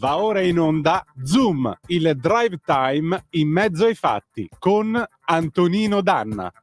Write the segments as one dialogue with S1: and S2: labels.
S1: Va ora in onda Zoom, il drive time in mezzo ai fatti con Antonino Danna.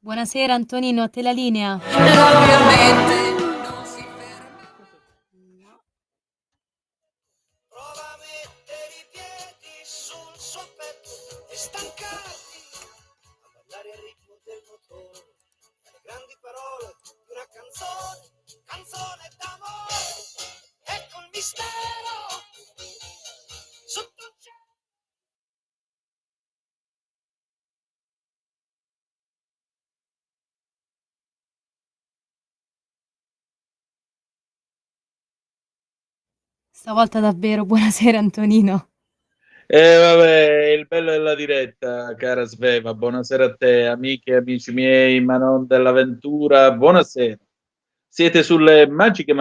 S2: Buonasera Antonino, a te la linea.
S3: Non si ferma. Prova a mettere i piedi sul suo petto e stancarti a ballare al ritmo del motore, le grandi parole di una canzone, canzone d'amore, ecco il mistero sotto il cielo.
S2: Stavolta davvero, buonasera Antonino.
S4: Vabbè, il bello della diretta, cara Sveva. Buonasera a te, amiche e amici miei, ma non dell'avventura. Buonasera. Siete sulle magiche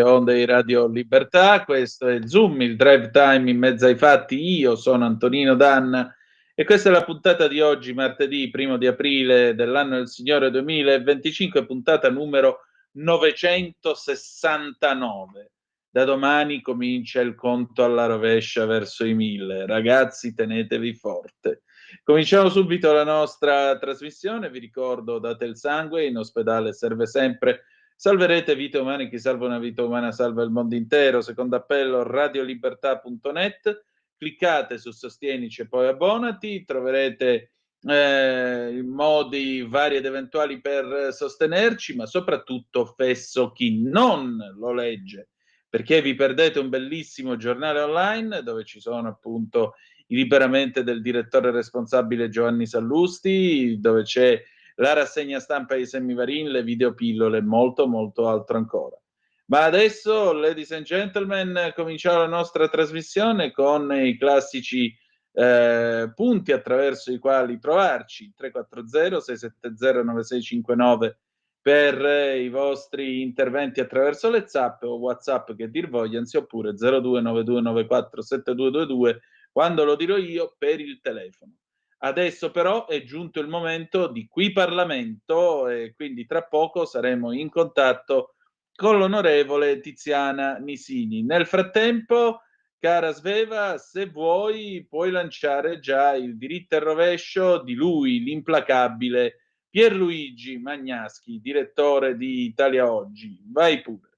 S4: onde di Radio Libertà. Questo è Zoom, il drive time in mezzo ai fatti. Io sono Antonino Danna e questa è la puntata di oggi, martedì 1 aprile dell'anno del Signore 2025, puntata numero 969. Da domani comincia il conto alla rovescia verso i 1000. Ragazzi, tenetevi forte. Cominciamo subito la nostra trasmissione. Vi ricordo, date il sangue, in ospedale serve sempre. Salverete vite umane, chi salva una vita umana salva il mondo intero. Secondo appello radiolibertà.net, cliccate su Sostienici e poi abbonati, troverete modi vari ed eventuali per sostenerci, ma soprattutto fesso chi non lo legge, perché vi perdete un bellissimo giornale online dove ci sono appunto i liberamente del direttore responsabile Giovanni Sallusti, dove c'è la rassegna stampa di Semivarin, le videopillole e molto altro ancora. Ma adesso, ladies and gentlemen, cominciamo la nostra trasmissione con i classici punti attraverso i quali trovarci: 340-670-9659 per i vostri interventi attraverso le zap o WhatsApp che dir vogliansi, oppure 0292947222 quando lo dirò io per il telefono. Adesso però è giunto il momento di Qui Parlamento e quindi tra poco saremo in contatto con l'onorevole Tiziana Nisini. Nel frattempo, cara Sveva, se vuoi puoi lanciare già il diritto e il rovescio di lui, l'implacabile Pierluigi Magnaschi, direttore di Italia Oggi. Vai pure.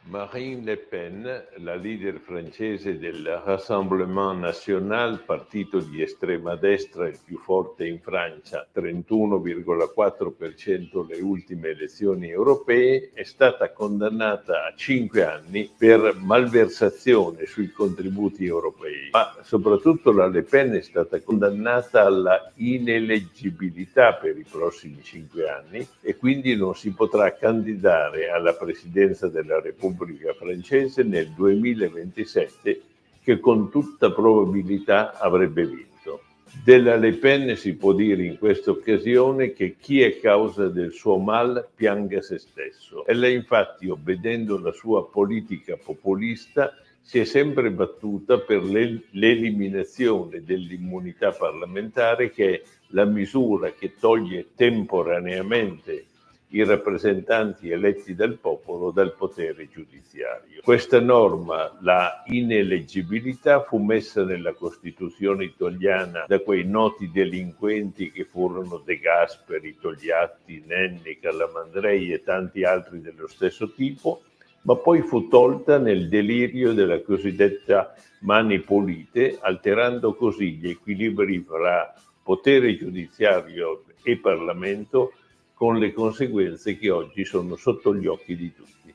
S5: Marine Le Pen, la leader francese del Rassemblement National, partito di estrema destra il più forte in Francia, 31,4% le ultime elezioni europee, è stata condannata a 5 anni per malversazione sui contributi europei. Ma soprattutto la Le Pen è stata condannata alla ineleggibilità per i prossimi 5 anni e quindi non si potrà candidare alla presidenza della Repubblica francese nel 2027, che con tutta probabilità avrebbe vinto. Della Le Pen si può dire in questa occasione che chi è causa del suo mal pianga se stesso. Ella infatti, obbedendo alla sua politica populista, si è sempre battuta per l'eliminazione dell'immunità parlamentare, che è la misura che toglie temporaneamente i rappresentanti eletti dal popolo dal potere giudiziario. Questa norma, la ineleggibilità, fu messa nella Costituzione italiana da quei noti delinquenti che furono De Gasperi, Togliatti, Nenni, Calamandrei e tanti altri dello stesso tipo, ma poi fu tolta nel delirio della cosiddetta Mani Pulite, alterando così gli equilibri fra potere giudiziario e Parlamento, con le conseguenze che oggi sono sotto gli occhi di tutti.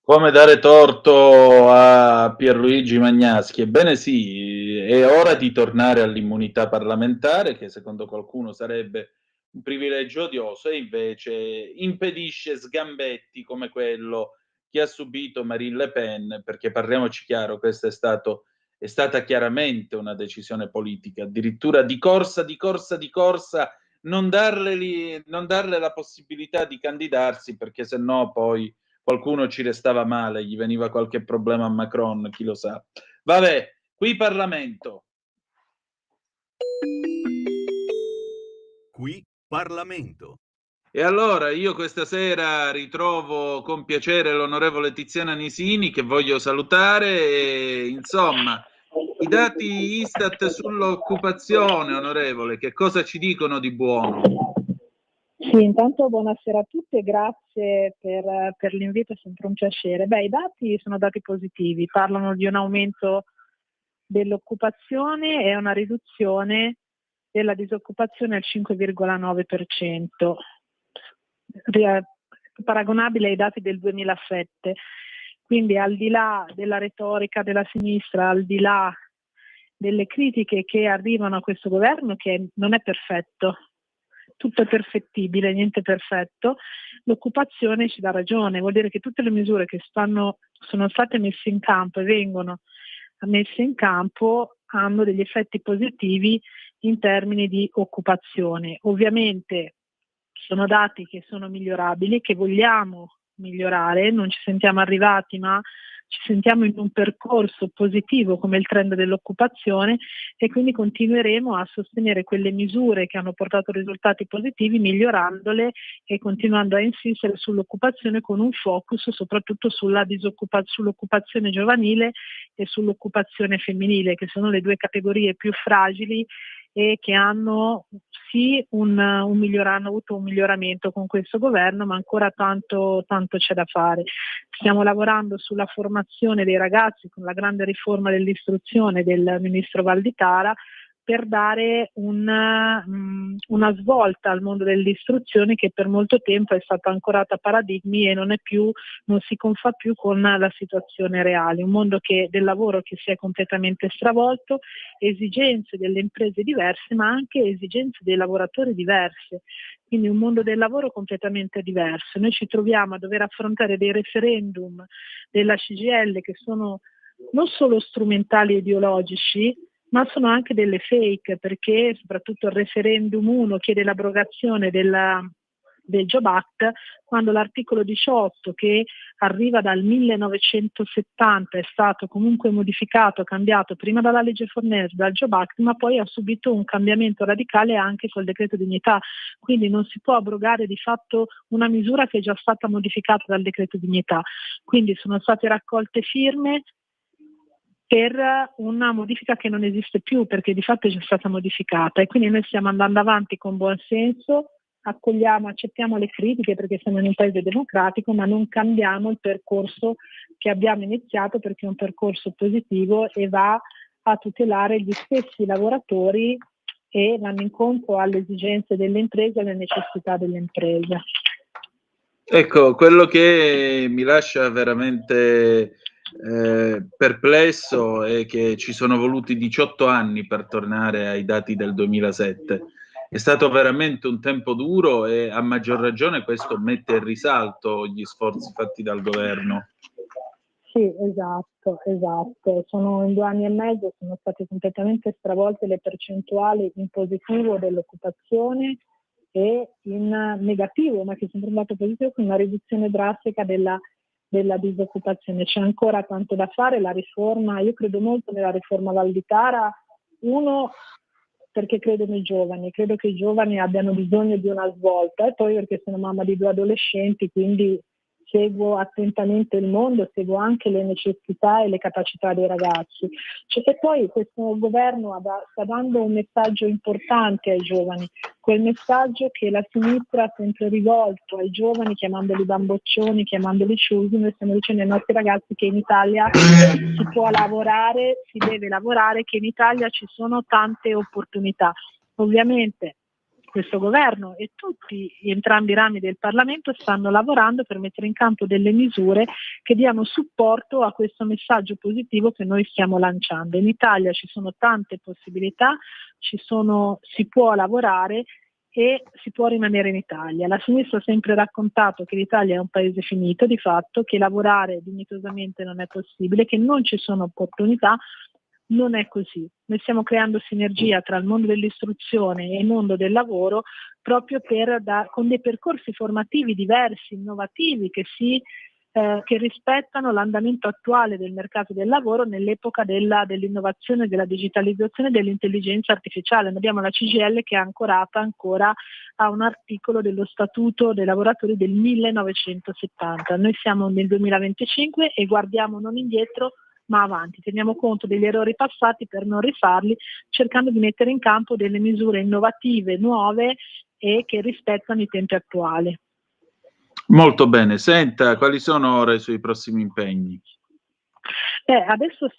S4: Come dare torto a Pierluigi Magnaschi? Ebbene sì, è ora di tornare all'immunità parlamentare, che secondo qualcuno sarebbe un privilegio odioso e invece impedisce sgambetti come quello che ha subito Marine Le Pen, perché parliamoci chiaro, questa è stata chiaramente una decisione politica, addirittura di corsa, non darle la possibilità di candidarsi, perché sennò poi qualcuno ci restava male, gli veniva qualche problema a Macron, chi lo sa. Vabbè, qui Parlamento.
S6: Qui Parlamento.
S4: E allora io questa sera ritrovo con piacere l'onorevole Tiziana Nisini, che voglio salutare. E, insomma, i dati Istat sull'occupazione, onorevole, che cosa ci dicono di buono?
S7: Sì, intanto buonasera a tutti e grazie per l'invito, è sempre un piacere. Beh, i dati sono dati positivi, parlano di un aumento dell'occupazione e una riduzione della disoccupazione al 5,9%, paragonabile ai dati del 2007. Quindi al di là della retorica della sinistra, al di là delle critiche che arrivano a questo governo, che non è perfetto, tutto è perfettibile, niente è perfetto, l'occupazione ci dà ragione, vuol dire che tutte le misure che sono state messe in campo e vengono messe in campo hanno degli effetti positivi in termini di occupazione. Ovviamente sono dati che sono migliorabili, che vogliamo migliorare, non ci sentiamo arrivati, ma ci sentiamo in un percorso positivo come il trend dell'occupazione, e quindi continueremo a sostenere quelle misure che hanno portato risultati positivi, migliorandole e continuando a insistere sull'occupazione, con un focus soprattutto sull'occupazione giovanile e sull'occupazione femminile, che sono le due categorie più fragili e che hanno sì hanno avuto un miglioramento con questo governo, ma ancora tanto c'è da fare. Stiamo lavorando sulla formazione dei ragazzi con la grande riforma dell'istruzione del ministro Valditara, per dare una svolta al mondo dell'istruzione, che per molto tempo è stata ancorata a paradigmi e non si confà più con la situazione reale. Un mondo del lavoro che si è completamente stravolto, esigenze delle imprese diverse, ma anche esigenze dei lavoratori diverse. Quindi un mondo del lavoro completamente diverso. Noi ci troviamo a dover affrontare dei referendum della CGIL che sono non solo strumentali e ideologici, ma sono anche delle fake, perché soprattutto il referendum 1 chiede l'abrogazione del Job Act, quando l'articolo 18, che arriva dal 1970, è stato comunque modificato, cambiato prima dalla legge Fornero, dal Job Act, ma poi ha subito un cambiamento radicale anche col decreto dignità. Quindi non si può abrogare di fatto una misura che è già stata modificata dal decreto dignità. Quindi sono state raccolte firme per una modifica che non esiste più, perché di fatto è già stata modificata, e quindi noi stiamo andando avanti con buon senso, accettiamo le critiche perché siamo in un paese democratico, ma non cambiamo il percorso che abbiamo iniziato, perché è un percorso positivo e va a tutelare gli stessi lavoratori e vanno incontro alle esigenze delle imprese e alle necessità delle imprese.
S4: Ecco, quello che mi lascia veramente perplesso è che ci sono voluti 18 anni per tornare ai dati del 2007. È stato veramente un tempo duro, e a maggior ragione questo mette in risalto gli sforzi fatti dal governo.
S7: Sì, esatto. In 2 anni e mezzo sono state completamente stravolte le percentuali in positivo dell'occupazione e in negativo, ma che è sempre andato positivo, con una riduzione drastica della disoccupazione. C'è ancora tanto da fare. La riforma, io credo molto nella riforma Valditara, perché credo nei giovani, credo che i giovani abbiano bisogno di una svolta, e poi perché sono mamma di 2 adolescenti, quindi seguo attentamente il mondo, seguo anche le necessità e le capacità dei ragazzi. E poi questo governo sta dando un messaggio importante ai giovani, quel messaggio che la sinistra ha sempre rivolto ai giovani, chiamandoli bamboccioni, chiamandoli ciusi. Noi stiamo dicendo ai nostri ragazzi che in Italia si può lavorare, si deve lavorare, che in Italia ci sono tante opportunità. Ovviamente questo governo e entrambi i rami del Parlamento stanno lavorando per mettere in campo delle misure che diano supporto a questo messaggio positivo che noi stiamo lanciando. In Italia ci sono tante possibilità, si può lavorare e si può rimanere in Italia. La sinistra ha sempre raccontato che l'Italia è un paese finito, di fatto, che lavorare dignitosamente non è possibile, che non ci sono opportunità. Non è così. Noi stiamo creando sinergia tra il mondo dell'istruzione e il mondo del lavoro, proprio con dei percorsi formativi diversi, innovativi, che rispettano l'andamento attuale del mercato del lavoro nell'epoca dell'innovazione, della digitalizzazione e dell'intelligenza artificiale. Noi abbiamo la CGIL che è ancorata ancora a un articolo dello Statuto dei lavoratori del 1970. Noi siamo nel 2025 e guardiamo non indietro ma avanti, teniamo conto degli errori passati per non rifarli, cercando di mettere in campo delle misure innovative, nuove e che rispettano i tempi attuali.
S4: Molto bene. Senta, quali sono ora i suoi prossimi impegni?
S7: Adesso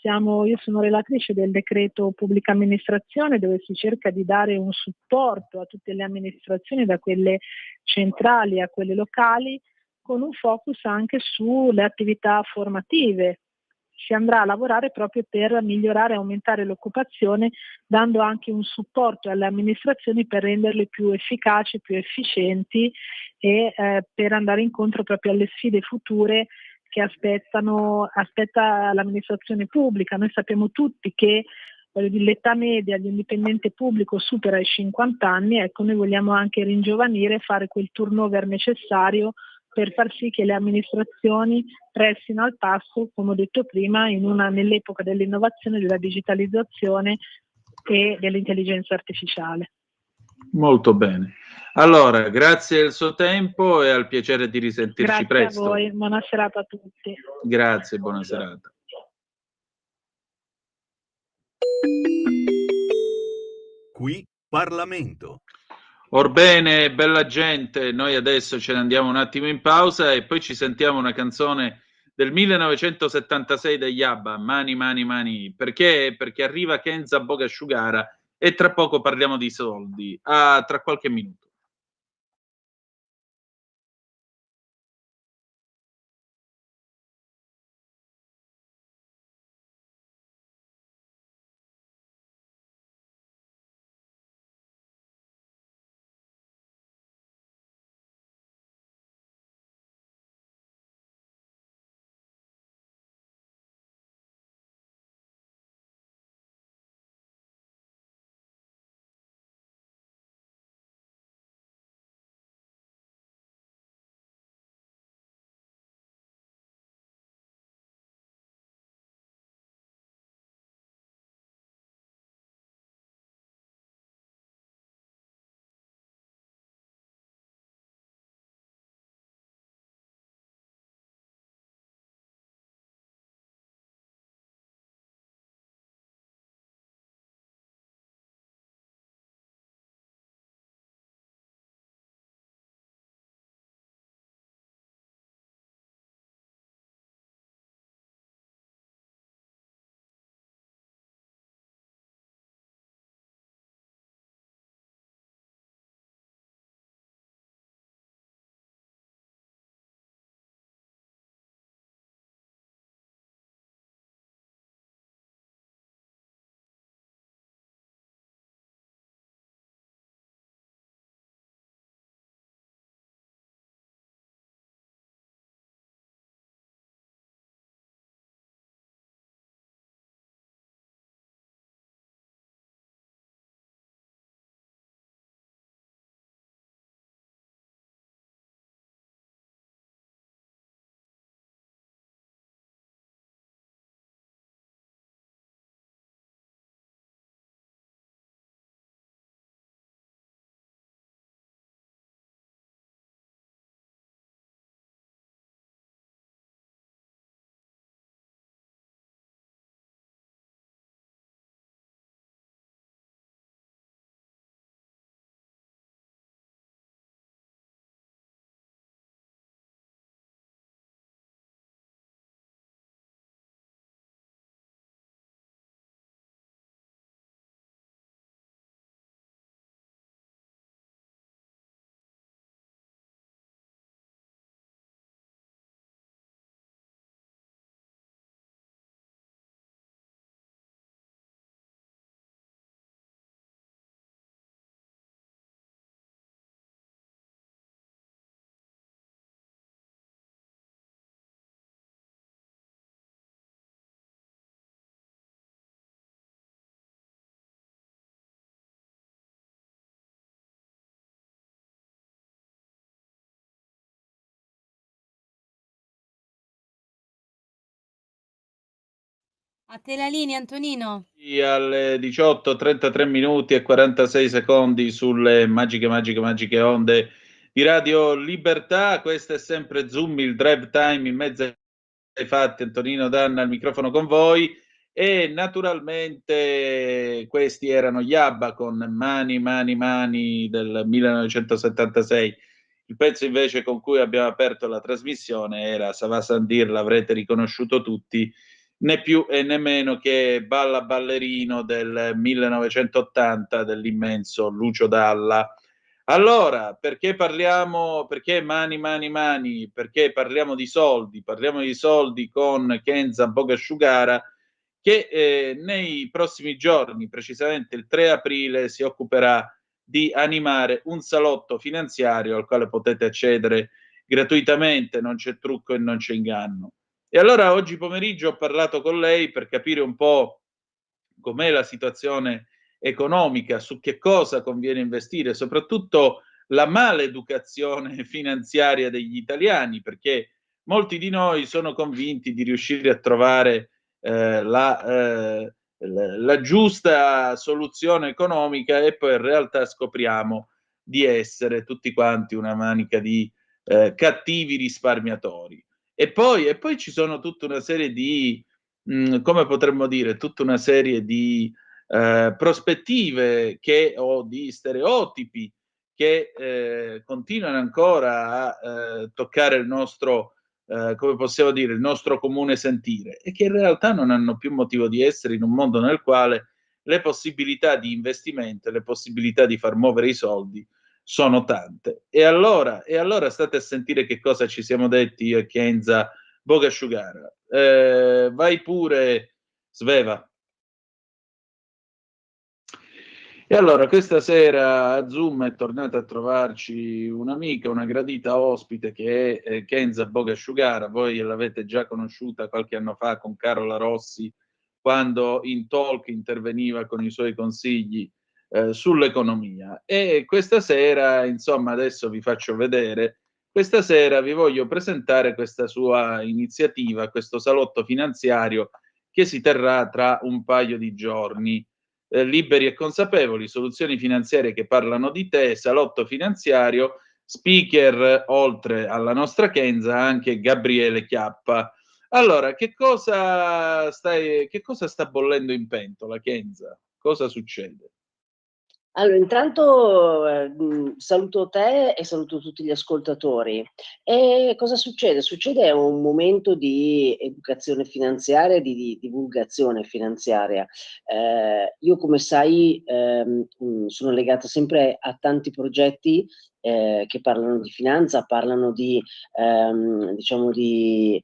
S7: io sono relatrice del decreto pubblica amministrazione, dove si cerca di dare un supporto a tutte le amministrazioni, da quelle centrali a quelle locali, con un focus anche sulle attività formative. Si andrà a lavorare proprio per migliorare e aumentare l'occupazione, dando anche un supporto alle amministrazioni per renderle più efficaci, più efficienti e per andare incontro proprio alle sfide future che aspetta l'amministrazione pubblica. Noi sappiamo tutti che l'età media di un dipendente pubblico supera i 50 anni, ecco, noi vogliamo anche ringiovanire e fare quel turnover necessario per far sì che le amministrazioni restino al passo, come ho detto prima, nell'epoca dell'innovazione, della digitalizzazione e dell'intelligenza artificiale.
S4: Molto bene. Allora, grazie del suo tempo e al piacere di risentirci
S7: Grazie
S4: presto.
S7: a voi, buona serata a tutti.
S4: Grazie, buona serata.
S6: Qui Parlamento.
S4: Orbene, bella gente, noi adesso ce ne andiamo un attimo in pausa e poi ci sentiamo una canzone del 1976 degli ABBA, Mani, Mani, Mani. Perché? Perché arriva Kenza Bogasciugara e tra poco parliamo di soldi. Tra qualche minuto.
S2: A te la linea, Antonino.
S4: Alle 18:33 minuti e 46 secondi sulle magiche onde di Radio Libertà. Questo è sempre Zoom, il drive time in mezzo ai fatti. Antonino Danna al microfono con voi e naturalmente questi erano gli ABBA con Mani, Mani, Mani del 1976. Il pezzo invece con cui abbiamo aperto la trasmissione era Sava Sandir, l'avrete riconosciuto tutti, né più e né meno che Balla Ballerino del 1980 dell'immenso Lucio Dalla. Allora, perché Mani Mani Mani? Perché parliamo di soldi con Kenza Bogasciugara che nei prossimi giorni, precisamente il 3 aprile, si occuperà di animare un salotto finanziario al quale potete accedere gratuitamente, non c'è trucco e non c'è inganno. E allora oggi pomeriggio ho parlato con lei per capire un po' com'è la situazione economica, su che cosa conviene investire, soprattutto la maleducazione finanziaria degli italiani, perché molti di noi sono convinti di riuscire a trovare la giusta soluzione economica e poi in realtà scopriamo di essere tutti quanti una manica di cattivi risparmiatori. E poi ci sono tutta una serie di, come potremmo dire, tutta una serie di prospettive o di stereotipi che continuano ancora a toccare il nostro, come possiamo dire, il nostro comune sentire e che in realtà non hanno più motivo di essere in un mondo nel quale le possibilità di investimento e le possibilità di far muovere i soldi sono tante. E allora state a sentire che cosa ci siamo detti io e Kenza Bogasciugara. Vai pure, Sveva. E allora, questa sera a Zoom è tornata a trovarci un'amica, una gradita ospite che è Kenza Bogasciugara. Voi l'avete già conosciuta qualche anno fa con Carola Rossi, quando in talk interveniva con i suoi consigli sull'economia. E questa sera, insomma, adesso vi faccio vedere, questa sera vi voglio presentare questa sua iniziativa, questo salotto finanziario che si terrà tra un paio di giorni. Liberi e consapevoli, soluzioni finanziarie che parlano di te, salotto finanziario, speaker oltre alla nostra Kenza anche Gabriele Chiappa. Allora, che cosa sta bollendo in pentola, Kenza? Cosa succede?
S8: Allora, intanto saluto te e saluto tutti gli ascoltatori. E cosa succede? Succede un momento di educazione finanziaria, di divulgazione finanziaria. Io, come sai, sono legata sempre a tanti progetti che parlano di finanza, parlano di, diciamo, di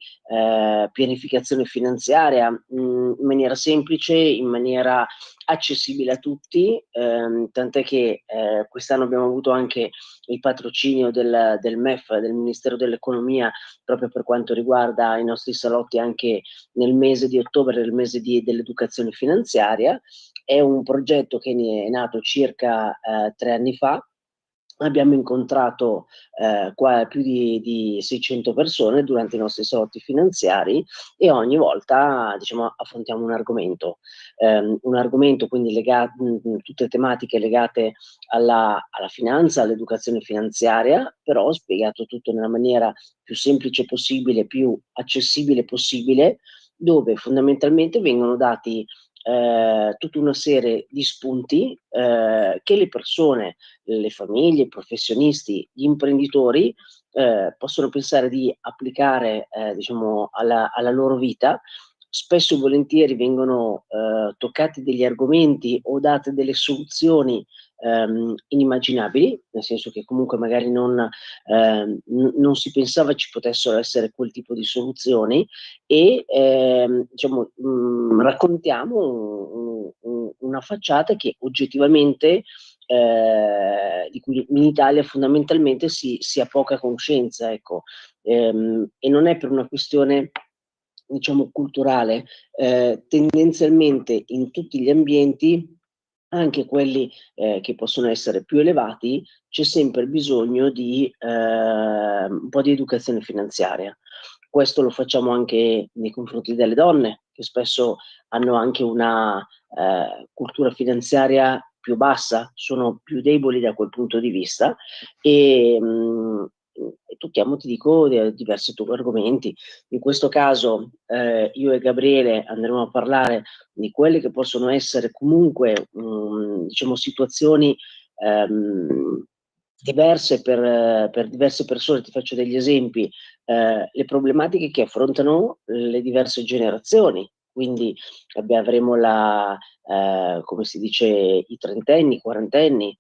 S8: pianificazione finanziaria in maniera semplice, in maniera accessibile a tutti, tant'è che quest'anno abbiamo avuto anche il patrocinio del MEF, del Ministero dell'Economia, proprio per quanto riguarda i nostri salotti anche nel mese di ottobre, nel mese dell'educazione finanziaria. È un progetto che è nato circa 3 anni fa. Abbiamo incontrato qua più di 600 persone durante i nostri salotti finanziari e ogni volta, diciamo, affrontiamo un argomento quindi tutte tematiche legate alla finanza, all'educazione finanziaria, però spiegato tutto nella maniera più semplice possibile, più accessibile possibile, dove fondamentalmente vengono dati tutta una serie di spunti che le persone, le famiglie, i professionisti, gli imprenditori possono pensare di applicare diciamo alla loro vita. Spesso e volentieri vengono toccati degli argomenti o date delle soluzioni inimmaginabili, nel senso che comunque magari non si pensava ci potessero essere quel tipo di soluzioni e diciamo, raccontiamo una facciata che oggettivamente di cui in Italia fondamentalmente si ha poca conoscenza, ecco. E non è per una questione, diciamo, culturale. Tendenzialmente in tutti gli ambienti, anche quelli che possono essere più elevati, c'è sempre bisogno di un po' di educazione finanziaria. Questo lo facciamo anche nei confronti delle donne, che spesso hanno anche una cultura finanziaria più bassa, sono più deboli da quel punto di vista e tocchiamo, ti dico, diversi argomenti. In questo caso io e Gabriele andremo a parlare di quelle che possono essere comunque diciamo situazioni diverse per diverse persone. Ti faccio degli esempi, le problematiche che affrontano le diverse generazioni. Quindi avremo come si dice, i trentenni, i quarantenni,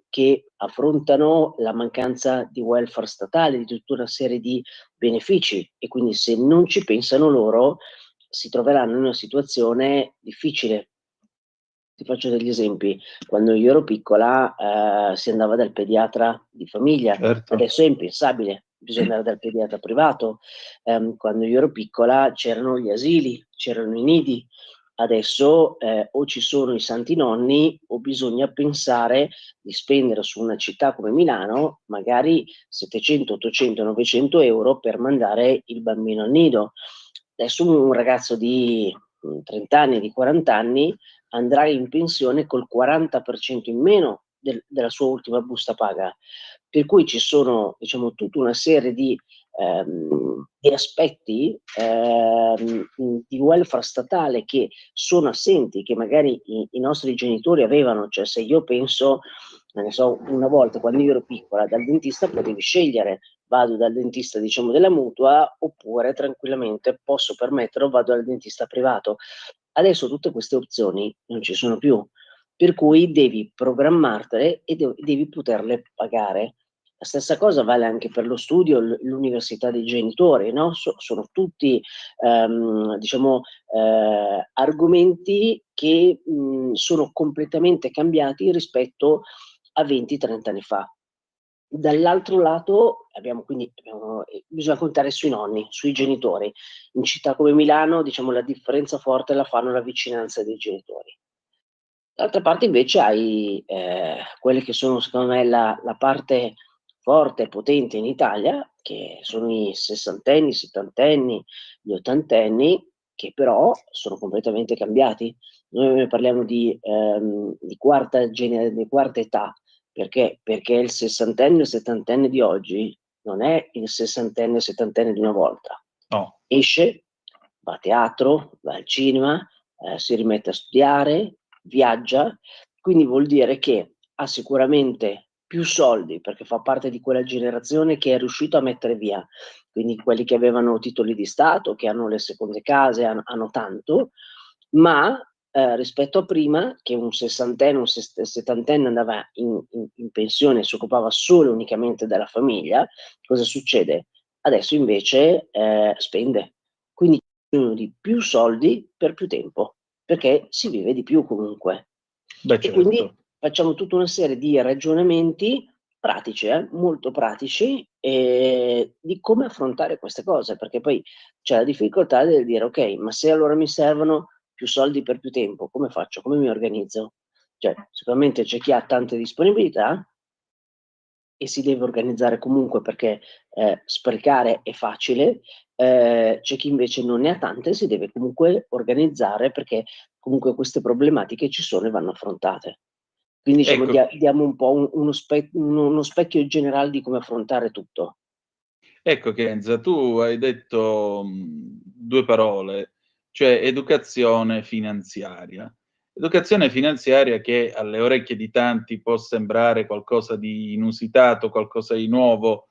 S8: che affrontano la mancanza di welfare statale, di tutta una serie di benefici e quindi se non ci pensano loro si troveranno in una situazione difficile. Ti faccio degli esempi. Quando io ero piccola si andava dal pediatra di famiglia,
S4: Certo.
S8: adesso è impensabile. bisogna andare dal pediatra privato. Quando io ero piccola c'erano gli asili, c'erano i nidi. Adesso o ci sono i santi nonni o bisogna pensare di spendere su una città come Milano magari 700, 800, 900 euro per mandare il bambino al nido. Adesso un ragazzo di 30 anni, di 40 anni andrà in pensione col 40% in meno della sua ultima busta paga. Per cui ci sono, diciamo, tutta una serie di aspetti di welfare statale che sono assenti, che magari i nostri genitori avevano. Cioè, se io penso, ne so, una volta quando io ero piccola, dal dentista potevi scegliere: vado dal dentista, diciamo, della mutua, oppure tranquillamente posso permetterlo, vado dal dentista privato. Adesso tutte queste opzioni non ci sono più, per cui devi programmartele e devi poterle pagare. La stessa cosa vale anche per lo studio, l'università dei genitori, no? Sono tutti diciamo argomenti che sono completamente cambiati rispetto a 20-30 anni fa. Dall'altro lato bisogna contare sui nonni, sui genitori. In città come Milano, diciamo, la differenza forte la fanno la vicinanza dei genitori. D'altra parte invece hai quelle che sono, secondo me, la parte forte e potente in Italia, che sono i sessantenni, i settantenni, gli ottantenni, che però sono completamente cambiati. Noi parliamo di quarta età, perché il sessantenne e il settantenne di oggi non è il sessantenne e il settantenne di una volta.
S4: No.
S8: Esce, va a teatro, va al cinema, si rimette a studiare, viaggia, quindi vuol dire che ha sicuramente più soldi, perché fa parte di quella generazione che è riuscito a mettere via, quindi quelli che avevano titoli di Stato, che hanno le seconde case, hanno tanto, ma rispetto a prima, che un sessantenne, un settantenne andava in pensione e si occupava solo e unicamente della famiglia, cosa succede? Adesso invece spende, quindi bisogno di più soldi per più tempo, perché si vive di più comunque.
S4: Beh,
S8: E
S4: certo.
S8: quindi facciamo tutta una serie di ragionamenti pratici, molto pratici, di come affrontare queste cose, perché poi c'è la difficoltà del dire: ok, ma se allora mi servono più soldi per più tempo, come faccio? Come mi organizzo? Cioè, sicuramente c'è chi ha tante disponibilità e si deve organizzare comunque, perché sprecare è facile, c'è chi invece non ne ha tante e si deve comunque organizzare, perché comunque queste problematiche ci sono e vanno affrontate. Quindi diciamo
S4: Ecco.
S8: diamo un po' uno specchio generale di come affrontare tutto.
S4: Ecco Kenza, tu hai detto 2 parole, cioè educazione finanziaria. Educazione finanziaria che alle orecchie di tanti può sembrare qualcosa di inusitato, qualcosa di nuovo,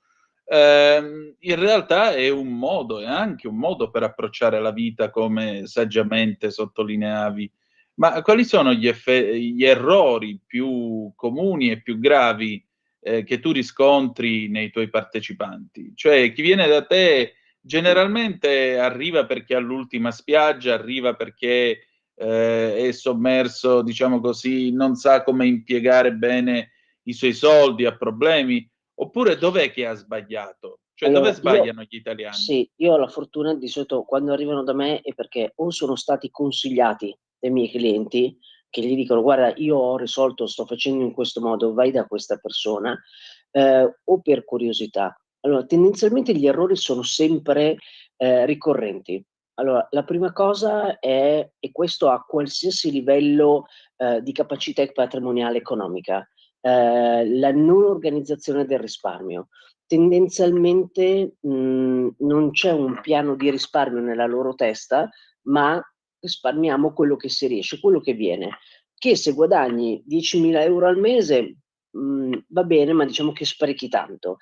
S4: in realtà è anche un modo per approcciare la vita, come saggiamente sottolineavi. Ma quali sono gli errori più comuni e più gravi che tu riscontri nei tuoi partecipanti? Cioè, chi viene da te generalmente arriva perché ha l'ultima spiaggia, arriva perché è sommerso, diciamo così, non sa come impiegare bene i suoi soldi, ha problemi, oppure dov'è che ha sbagliato? Cioè, dove
S8: Allora,
S4: sbagliano gli italiani?
S8: io ho la fortuna di solito, quando arrivano da me, è perché o sono stati consigliati dai miei clienti, che gli dicono: guarda, io ho risolto, sto facendo in questo modo, vai da questa persona, o per curiosità. Allora, tendenzialmente gli errori sono sempre ricorrenti. Allora, la prima cosa è, e questo a qualsiasi livello di capacità patrimoniale economica, la non organizzazione del risparmio. Tendenzialmente non c'è un piano di risparmio nella loro testa, ma risparmiamo quello che si riesce, quello che viene. Che se guadagni 10.000 euro al mese, va bene, ma diciamo che sprechi tanto.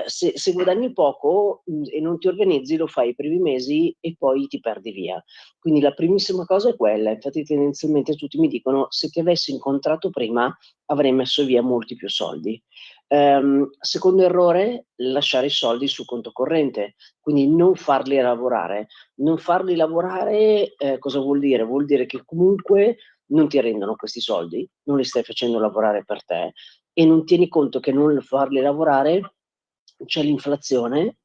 S8: Se guadagni poco e non ti organizzi, lo fai i primi mesi e poi ti perdi via. Quindi la primissima cosa è quella. Infatti tendenzialmente tutti mi dicono: se ti avessi incontrato prima avrei messo via molti più soldi. Secondo errore, lasciare i soldi sul conto corrente, quindi non farli lavorare. Non farli lavorare cosa vuol dire? Vuol dire che comunque non ti rendono questi soldi, non li stai facendo lavorare per te, e non tieni conto che non farli lavorare c'è l'inflazione,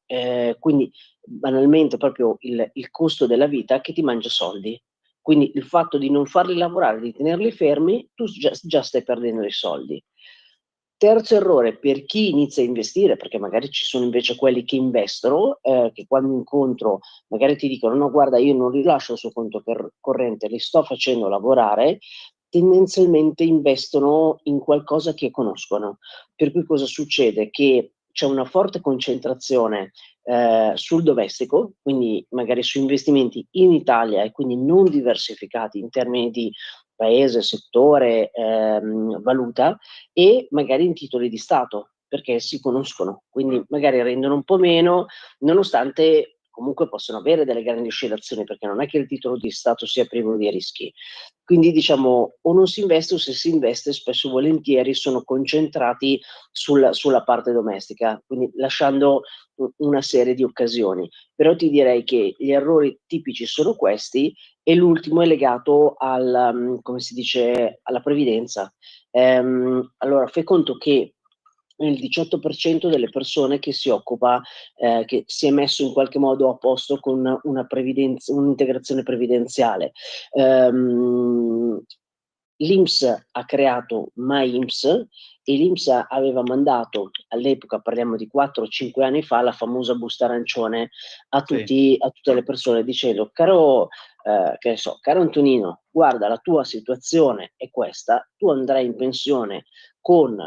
S8: quindi banalmente proprio il costo della vita che ti mangia soldi. Quindi il fatto di non farli lavorare, di tenerli fermi, tu già stai perdendo i soldi. Terzo errore per chi inizia a investire, perché magari ci sono invece quelli che investono, che quando incontro magari ti dicono: "No guarda, io non rilascio il suo conto corrente, li sto facendo lavorare", tendenzialmente investono in qualcosa che conoscono. Per cui cosa succede? Che c'è una forte concentrazione, sul domestico, quindi magari su investimenti in Italia e quindi non diversificati in termini di paese, settore, valuta, e magari in titoli di Stato, perché si conoscono, quindi magari rendono un po' meno, nonostante comunque possono avere delle grandi oscillazioni, perché non è che il titolo di Stato sia privo di rischi. Quindi diciamo o non si investe o se si investe spesso e volentieri sono concentrati sulla parte domestica, quindi lasciando una serie di occasioni. Però ti direi che gli errori tipici sono questi e l'ultimo è legato come si dice, alla previdenza. Allora fai conto che il 18% delle persone che si occupa, che si è messo in qualche modo a posto con un'integrazione previdenziale. Ehm, L'INPS ha creato MyINPS e l'INPS aveva mandato all'epoca, parliamo di 4 o 5 anni fa, la famosa busta arancione a tutte le persone dicendo: "Caro che ne so, caro Antonino, guarda la tua situazione è questa, tu andrai in pensione con,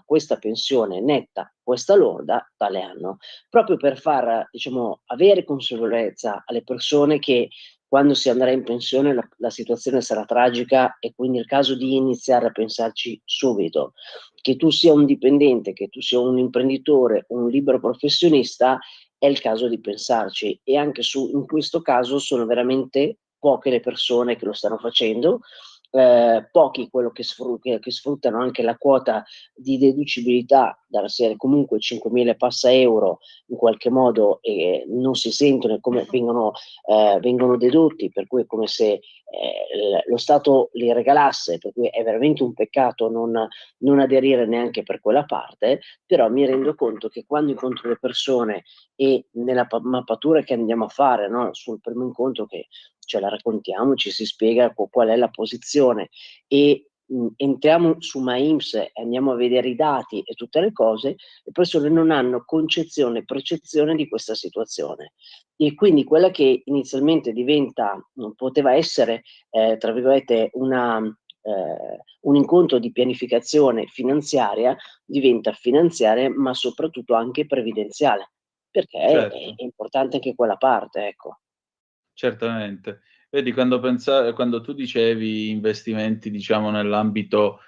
S8: questa pensione netta, questa lorda, tale anno", proprio per far, diciamo, avere consapevolezza alle persone che quando si andrà in pensione la situazione sarà tragica e quindi è il caso di iniziare a pensarci subito. Che tu sia un dipendente, che tu sia un imprenditore, un libero professionista, è il caso di pensarci e anche in questo caso sono veramente poche le persone che lo stanno facendo, pochi quello che sfruttano anche la quota di deducibilità dalla serie comunque 5.000 e passa euro in qualche modo, non si sentono e come vengono dedotti, per cui è come se lo Stato li regalasse, per cui è veramente un peccato non aderire neanche per quella parte, però mi rendo conto che quando incontro le persone e nella mappatura che andiamo a fare, no, sul primo incontro che ce la raccontiamo, ci si spiega qual è la posizione e entriamo su MyINPS e andiamo a vedere i dati e tutte le cose, le persone non hanno concezione e percezione di questa situazione. E quindi quella che inizialmente poteva essere, tra virgolette, un incontro di pianificazione finanziaria, diventa finanziaria, ma soprattutto anche previdenziale, perché è
S4: Certo.
S8: importante anche quella parte, ecco.
S4: Certamente. Vedi quando tu dicevi investimenti, diciamo, nell'ambito,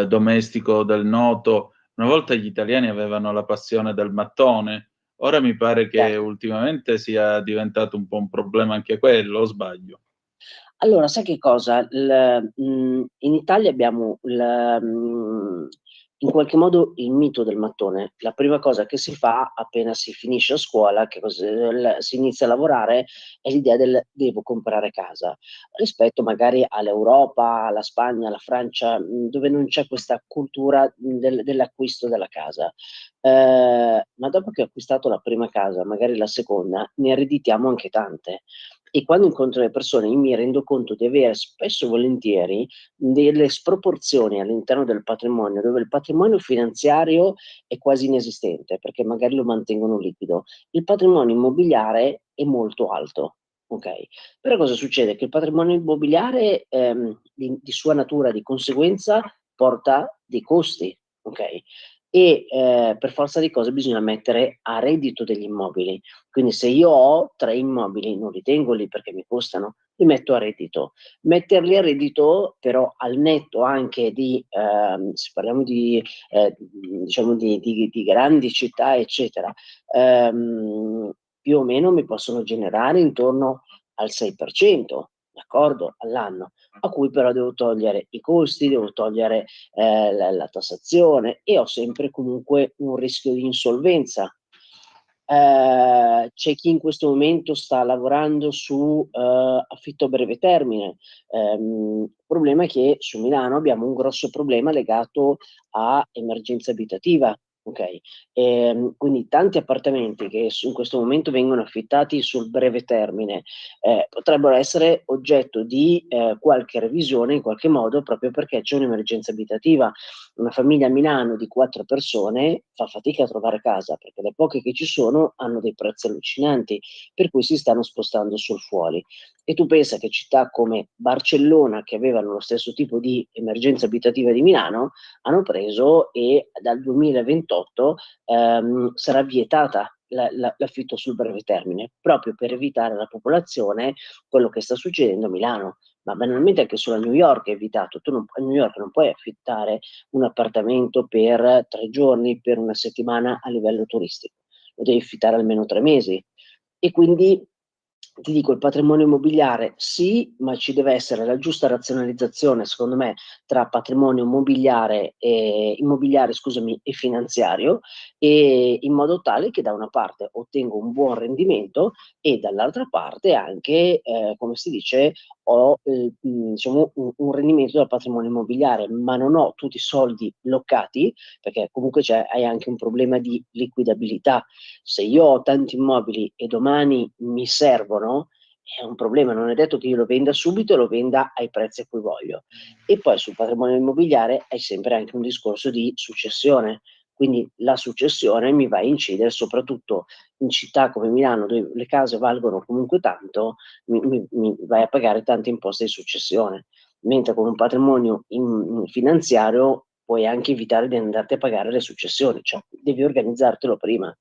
S4: domestico del noto, una volta gli italiani avevano la passione del mattone, ora mi pare che
S8: Certo.
S4: ultimamente sia diventato un po' un problema anche quello, o sbaglio?
S8: Allora, sai che cosa? In Italia abbiamo in qualche modo il mito del mattone. La prima cosa che si fa appena si finisce a scuola, che si inizia a lavorare, è l'idea del devo comprare casa. Rispetto magari all'Europa, alla Spagna, alla Francia, dove non c'è questa cultura dell'acquisto della casa. Ma dopo che ho acquistato la prima casa, magari la seconda, ne ereditiamo anche tante. E quando incontro le persone io mi rendo conto di avere spesso e volentieri delle sproporzioni all'interno del patrimonio, dove il patrimonio finanziario è quasi inesistente, perché magari lo mantengono liquido. Il patrimonio immobiliare è molto alto, okay, però cosa succede? Che il patrimonio immobiliare, di sua natura, di conseguenza, porta dei costi, okay, e, per forza di cose bisogna mettere a reddito degli immobili. Quindi se io ho 3 immobili, non li tengo lì perché mi costano, li metto a reddito. Metterli a reddito però al netto anche di se parliamo diciamo di grandi città eccetera, più o meno mi possono generare intorno al 6%, d'accordo, all'anno, a cui però devo togliere i costi, devo togliere, la tassazione e ho sempre comunque un rischio di insolvenza. C'è chi in questo momento sta lavorando su, affitto a breve termine. Il problema è che su Milano abbiamo un grosso problema legato a emergenza abitativa, ok? Quindi tanti appartamenti che in questo momento vengono affittati sul breve termine potrebbero essere oggetto di qualche revisione in qualche modo, proprio perché c'è un'emergenza abitativa. Una famiglia a Milano di 4 persone fa fatica a trovare casa, perché le poche che ci sono hanno dei prezzi allucinanti, per cui si stanno spostando sul fuori. E tu pensa che città come Barcellona, che avevano lo stesso tipo di emergenza abitativa di Milano, hanno preso, e dal 2028 sarà vietata l'affitto sul breve termine, proprio per evitare alla popolazione quello che sta succedendo a Milano. Ma banalmente anche solo a New York è evitato. Tu a New York non puoi affittare un appartamento per 3 giorni, per una settimana a livello turistico, lo devi affittare almeno 3 mesi. E quindi ti dico, il patrimonio immobiliare sì, ma ci deve essere la giusta razionalizzazione, secondo me, tra patrimonio immobiliare, scusami, e finanziario, e in modo tale che da una parte ottengo un buon rendimento e dall'altra parte anche, come si dice, ho diciamo un rendimento dal patrimonio immobiliare, ma non ho tutti i soldi bloccati, perché comunque hai anche un problema di liquidabilità. Se io ho tanti immobili e domani mi servono, è un problema, non è detto che io lo venda subito e lo venda ai prezzi a cui voglio. E poi sul patrimonio immobiliare hai sempre anche un discorso di successione, quindi la successione mi va a incidere soprattutto in città come Milano, dove le case valgono comunque tanto, mi vai a pagare tante imposte di successione, mentre con un patrimonio finanziario puoi anche evitare di andarti a pagare le successioni, cioè devi organizzartelo prima.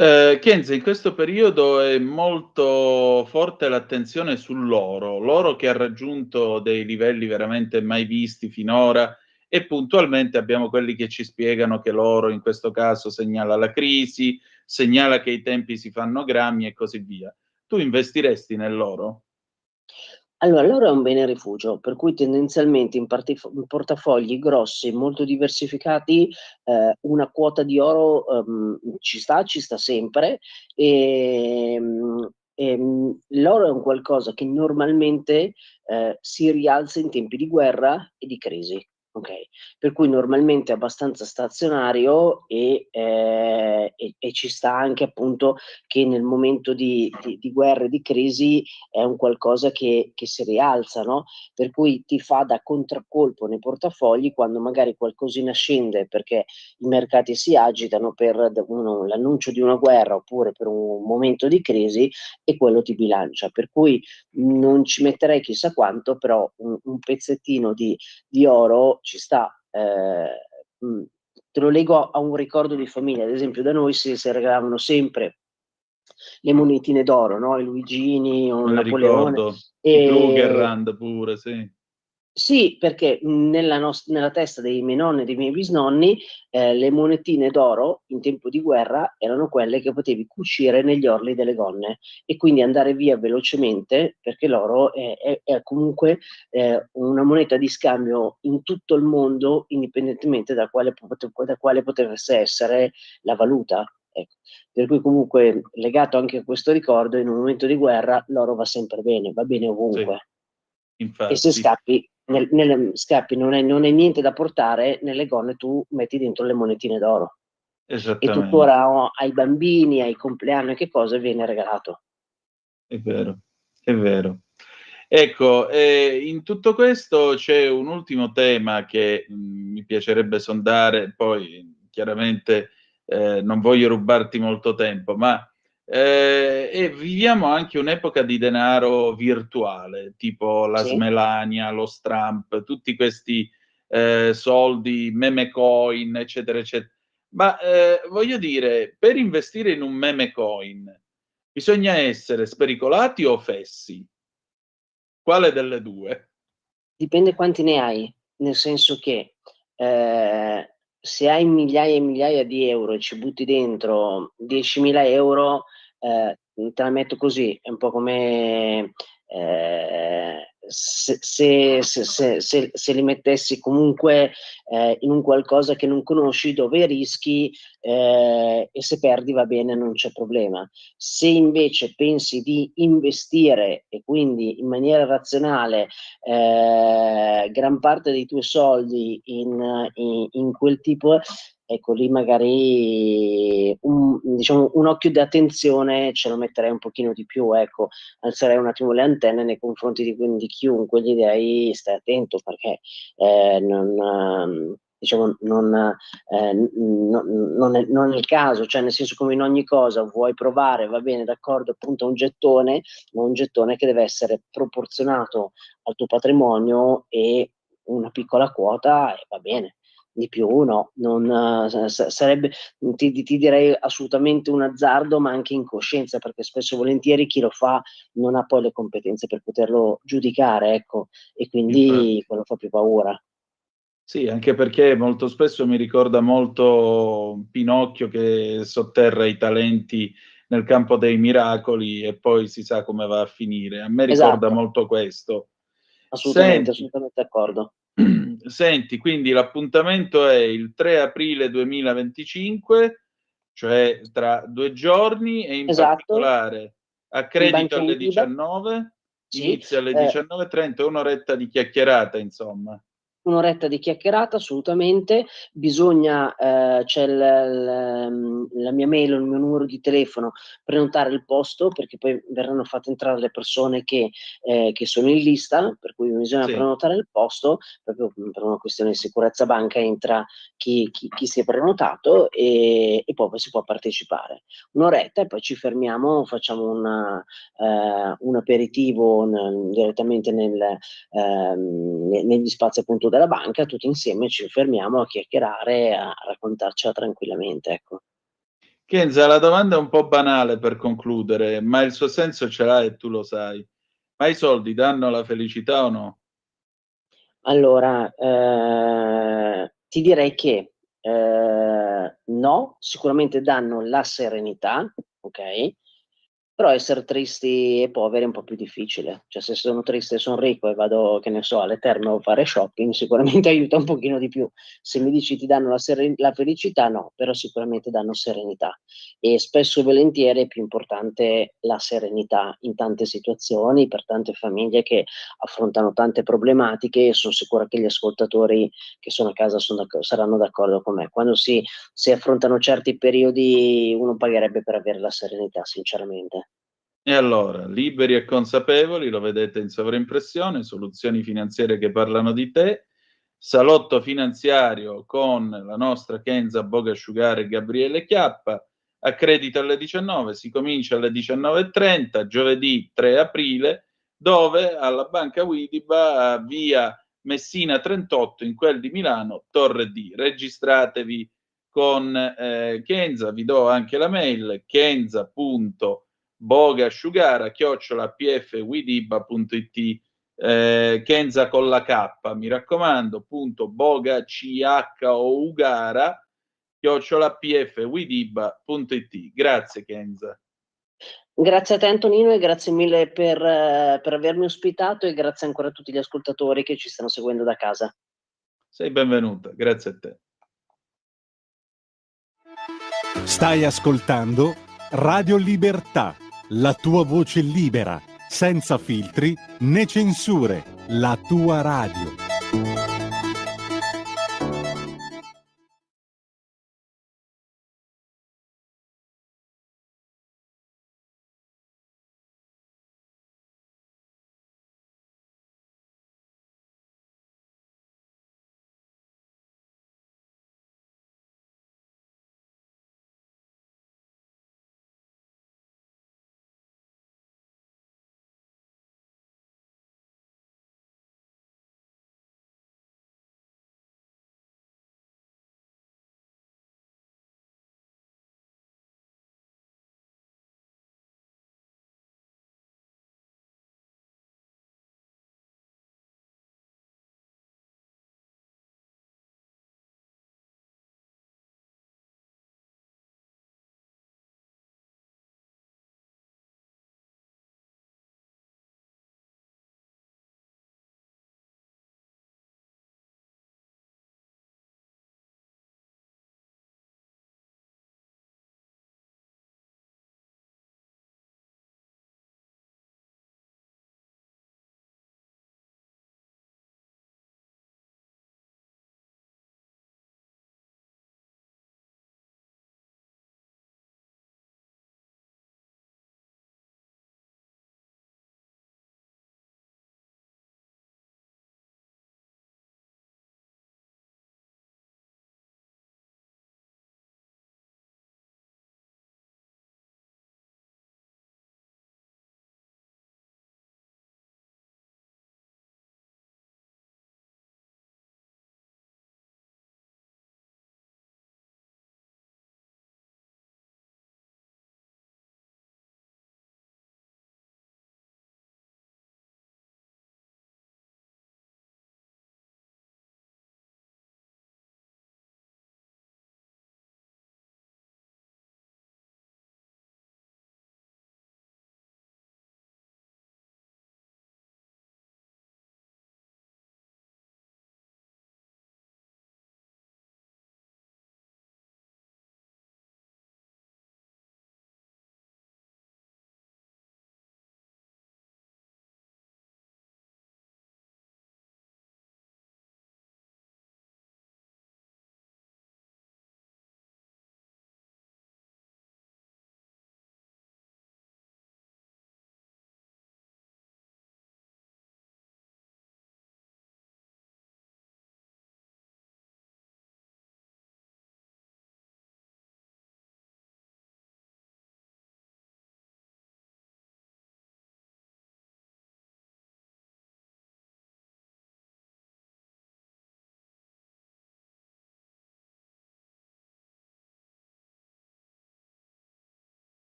S4: Kenzo, in questo periodo è molto forte l'attenzione sull'oro, l'oro che ha raggiunto dei livelli veramente mai visti finora, e puntualmente abbiamo quelli che ci spiegano che l'oro in questo caso segnala la crisi, segnala che i tempi si fanno grammi e così via. Tu investiresti nell'oro?
S8: Allora, l'oro è un bene rifugio, per cui tendenzialmente in portafogli grossi, molto diversificati, una quota di oro ci sta sempre. L'oro è un qualcosa che normalmente si rialza in tempi di guerra e di crisi. Okay, per cui normalmente è abbastanza stazionario e ci sta anche appunto che nel momento di guerra e di crisi è un qualcosa che si rialza, no? Per cui ti fa da contraccolpo nei portafogli quando magari qualcosina scende perché i mercati si agitano per l'annuncio di una guerra oppure per un momento di crisi, e quello ti bilancia. Per cui non ci metterei chissà quanto, però un pezzettino di oro ci sta. Te lo lego a un ricordo di famiglia, ad esempio da noi si regalavano sempre le monetine d'oro, no? I Luigini o
S4: Me
S8: il
S4: le
S8: Napoleone.
S4: ricordo, i
S8: E
S4: Klugerrand pure, sì.
S8: sì, perché nella testa dei miei nonni e dei miei bisnonni le monetine d'oro in tempo di guerra erano quelle che potevi cucire negli orli delle gonne e quindi andare via velocemente, perché l'oro è comunque una moneta di scambio in tutto il mondo, indipendentemente da quale potesse essere la valuta. Ecco. Per cui comunque legato anche a questo ricordo, in un momento di guerra l'oro va sempre bene, va bene
S4: Sì,
S8: ovunque. E se
S4: infatti.
S8: scappi, scappi non hai niente da portare, nelle gonne tu metti dentro le monetine d'oro. E
S4: Esattamente,
S8: tuttora ai bambini, ai compleanni, che cosa viene regalato.
S4: è vero, è vero. Ecco, in tutto questo c'è un ultimo tema che mi piacerebbe sondare, poi chiaramente non voglio rubarti molto tempo, ma viviamo anche un'epoca di denaro virtuale, tipo la
S8: Sì?
S4: Smelania, lo Stramp, tutti questi soldi, meme coin, eccetera, eccetera. Ma voglio dire, per investire in un meme coin bisogna essere spericolati o fessi? Quale delle due?
S8: Dipende quanti ne hai, nel senso che se hai migliaia e migliaia di euro e ci butti dentro 10.000 euro, te la metto così, è un po' come se li mettessi comunque in un qualcosa che non conosci, dove rischi, e se perdi va bene, non c'è problema. Se invece pensi di investire e quindi in maniera razionale gran parte dei tuoi soldi in quel tipo, ecco lì magari diciamo, un occhio di attenzione ce lo metterei un pochino di più, ecco, alzerei un attimo le antenne nei confronti di chiunque gli dei, stai attento perché diciamo, non è il caso, cioè nel senso, come in ogni cosa vuoi provare, va bene, d'accordo, appunto un gettone, ma un gettone che deve essere proporzionato al tuo patrimonio, e una piccola quota e va bene, di più no, non sarebbe, ti direi assolutamente un azzardo, ma anche incoscienza, perché spesso e volentieri chi lo fa non ha poi le competenze per poterlo giudicare, ecco, e quindi
S4: Infatti.
S8: quello fa più paura.
S4: Sì, anche perché molto spesso mi ricorda molto Pinocchio che sotterra i talenti nel campo dei miracoli e poi si sa come va a finire. A me ricorda
S8: Esatto,
S4: molto questo.
S8: assolutamente,
S4: Senti,
S8: assolutamente d'accordo.
S4: senti, quindi l'appuntamento è il 3 aprile 2025, cioè tra 2 giorni, e in
S8: Esatto,
S4: particolare a
S8: in
S4: credito
S8: Banca
S4: alle
S8: Widiba,
S4: 19,
S8: sì,
S4: inizia alle 19:30, un'oretta di chiacchierata, insomma.
S8: un'oretta di chiacchierata, assolutamente. Bisogna, c'è la mia mail o il mio numero di telefono, prenotare il posto, perché poi verranno fatte entrare le persone che sono in lista, per cui bisogna
S4: Sì.
S8: prenotare il posto, proprio per una questione di sicurezza banca entra chi si è prenotato, e poi si può partecipare. Un'oretta e poi ci fermiamo, facciamo un aperitivo direttamente negli spazi appunto della banca, tutti insieme ci fermiamo a chiacchierare, a raccontarcela tranquillamente, ecco.
S4: Kenza, la domanda è un po' banale per concludere, ma il suo senso ce l'ha e tu lo sai. Ma i soldi danno la felicità o no?
S8: Allora, ti direi che no, sicuramente danno la serenità, okay, però essere tristi e poveri è un po' più difficile. Cioè, se sono triste e son ricco e vado, che ne so, alle terme a fare shopping, sicuramente aiuta un pochino di più. Se mi dici ti danno la felicità, no, però sicuramente danno serenità. E spesso e volentieri è più importante la serenità in tante situazioni, per tante famiglie che affrontano tante problematiche, e son sicuro che gli ascoltatori che sono a casa saranno d'accordo con me. Quando si affrontano certi periodi, uno pagherebbe per avere la serenità, sinceramente.
S4: E allora, liberi e consapevoli, lo vedete in sovraimpressione, soluzioni finanziarie che parlano di te, salotto finanziario con la nostra Kenza Bogasciugare e Gabriele Chiappa, a credito alle 19, si comincia alle 19:30, giovedì 3 aprile, dove alla Banca Widiba, via Messina 38, in quel di Milano, Torre D. Registratevi con Kenza, vi do anche la mail, kenza.bogasciugara@pfwidiba.it, Kenza con la K, mi raccomando, .boga @pfwidiba.it. Grazie Kenza.
S8: Grazie a te Antonino, e grazie mille per avermi ospitato, e grazie ancora a tutti gli ascoltatori che ci stanno seguendo da casa.
S4: Sei benvenuta, grazie a te.
S1: Stai ascoltando Radio Libertà, la tua voce libera, senza filtri né censure, la tua radio.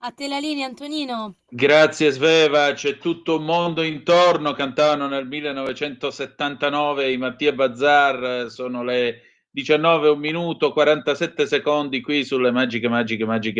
S2: A te la linea, Antonino.
S4: Grazie Sveva, c'è tutto un mondo intorno, cantavano nel 1979 i Mattia Bazzar, sono le 19 1 minuto 47 secondi qui sulle magiche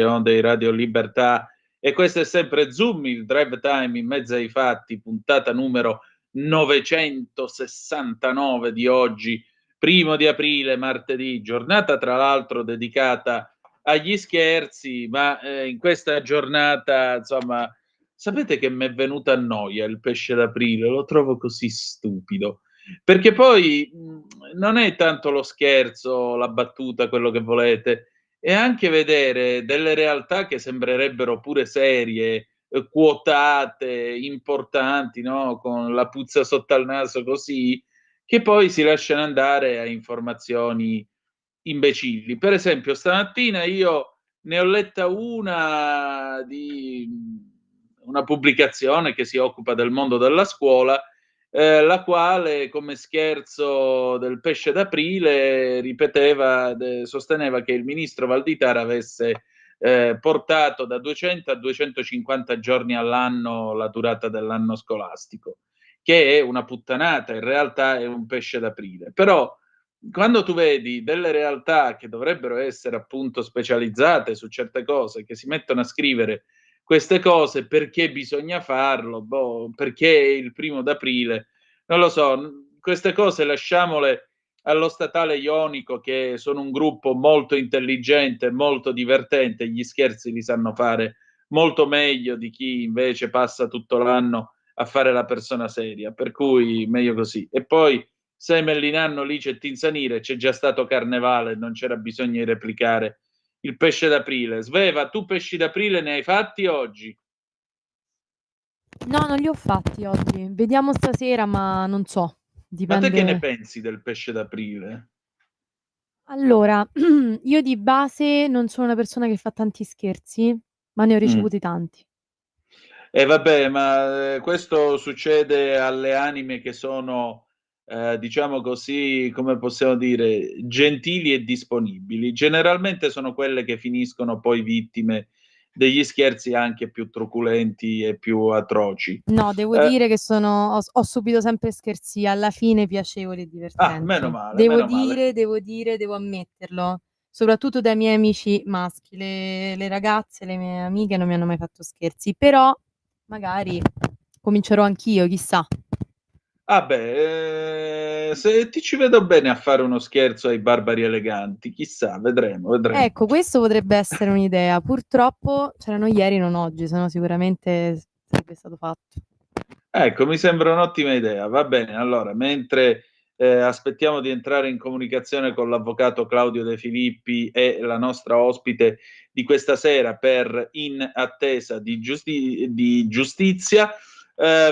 S4: onde di Radio Libertà, e questo è sempre Zoom, il drive time in mezzo ai fatti, puntata numero 969 di oggi, 1 aprile, martedì, giornata tra l'altro dedicata agli scherzi, ma in questa giornata, insomma, sapete che mi è venuta a noia il pesce d'aprile, lo trovo così stupido, perché poi non è tanto lo scherzo, la battuta, quello che volete, è anche vedere delle realtà che sembrerebbero pure serie, quotate, importanti, no? Con la puzza sotto al naso così, che poi si lasciano andare a informazioni imbecilli. Per esempio, stamattina io ne ho letta una di una pubblicazione che si occupa del mondo della scuola, la quale, come scherzo del pesce d'aprile, sosteneva che il ministro Valditara avesse portato da 200 a 250 giorni all'anno la durata dell'anno scolastico, che è una puttanata, in realtà è un pesce d'aprile. Però quando tu vedi delle realtà che dovrebbero essere appunto specializzate su certe cose, che si mettono a scrivere queste cose perché bisogna farlo, perché è il 1 aprile, non lo so, queste cose lasciamole allo statale ionico, che sono un gruppo molto intelligente, molto divertente, gli scherzi li sanno fare molto meglio di chi invece passa tutto l'anno a fare la persona seria, per cui meglio così. E poi Semellinanno lì c'è Tinzanire, c'è già stato Carnevale, non c'era bisogno di replicare il pesce d'aprile. Sveva, tu pesci d'aprile ne hai fatti oggi?
S9: No, non li ho fatti oggi. Vediamo stasera, ma non so.
S4: Ma te che ne
S9: Dipende.
S4: pensi del pesce d'aprile?
S9: Allora, io di base non sono una persona che fa tanti scherzi, ma ne ho ricevuti tanti.
S4: E vabbè, ma questo succede alle anime che sono, diciamo così, come possiamo dire, gentili e disponibili. Generalmente sono quelle che finiscono poi vittime degli scherzi anche più truculenti e più atroci.
S9: No, devo dire che ho subito sempre scherzi alla fine piacevoli e
S4: Meno
S9: divertenti.
S4: male,
S9: Devo
S4: meno male.
S9: dire, devo ammetterlo. Soprattutto dai miei amici maschi. Le ragazze, le mie amiche non mi hanno mai fatto scherzi, però magari comincerò anch'io, chissà.
S4: Se ti ci vedo bene a fare uno scherzo ai barbari eleganti, chissà, vedremo.
S9: Ecco, questo potrebbe essere un'idea. Purtroppo c'erano ieri, non oggi, sennò sicuramente sarebbe stato fatto.
S4: Ecco, mi sembra un'ottima idea. Va bene, allora, mentre aspettiamo di entrare in comunicazione con l'avvocato Claudio De Filippi e la nostra ospite di questa sera per In attesa di giustizia,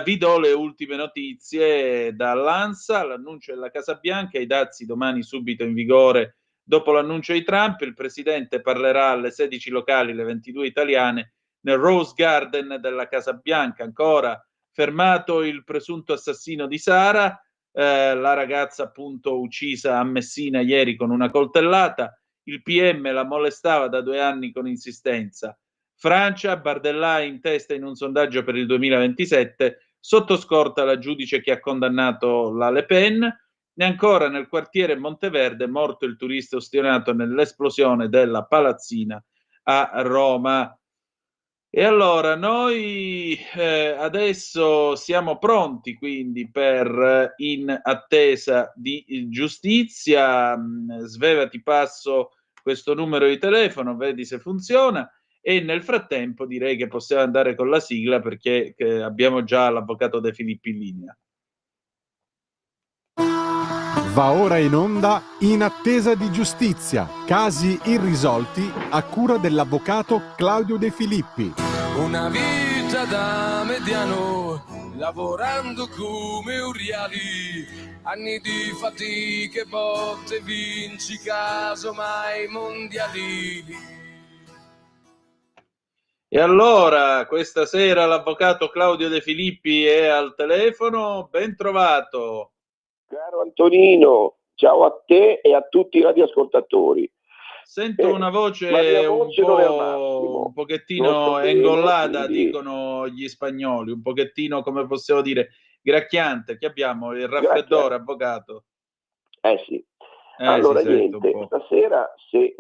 S4: vi do le ultime notizie dall'ANSA, l'annuncio della Casa Bianca, i dazi domani subito in vigore dopo l'annuncio di Trump, il presidente parlerà alle 16 locali, le 22 italiane, nel Rose Garden della Casa Bianca. Ancora fermato il presunto assassino di Sara, la ragazza appunto uccisa a Messina ieri con una coltellata, il PM la molestava da 2 anni con insistenza. Francia, Bardella in testa in un sondaggio per il 2027, sotto scorta la giudice che ha condannato la Le Pen, e ancora nel quartiere Monteverde morto il turista ustionato nell'esplosione della palazzina a Roma. E allora noi adesso siamo pronti quindi per In attesa di giustizia. Sveva, ti passo questo numero di telefono, vedi se funziona, e nel frattempo direi che possiamo andare con la sigla, perché abbiamo già l'avvocato De Filippi in linea.
S1: Va ora in onda In attesa di giustizia, casi irrisolti a cura dell'avvocato Claudio De Filippi.
S10: Una vita da mediano, lavorando come uriali, anni di fatiche, botte, vinci casomai mondiali.
S4: E allora, questa sera l'avvocato Claudio De Filippi è al telefono, ben trovato.
S11: Caro Antonino, ciao a te e a tutti i radioascoltatori.
S4: Sento una
S11: la
S4: voce
S11: mia
S4: un
S11: voce non è al
S4: po',
S11: massimo.
S4: un pochettino
S11: Non sto bene,
S4: engollata,
S11: quindi
S4: dicono gli spagnoli, un pochettino, come possiamo dire, gracchiante. Che abbiamo? Il raffreddore,
S11: grazie.
S4: avvocato?
S11: Sì.
S4: Si
S11: Allora
S4: sente un
S11: niente,
S4: po'.
S11: stasera se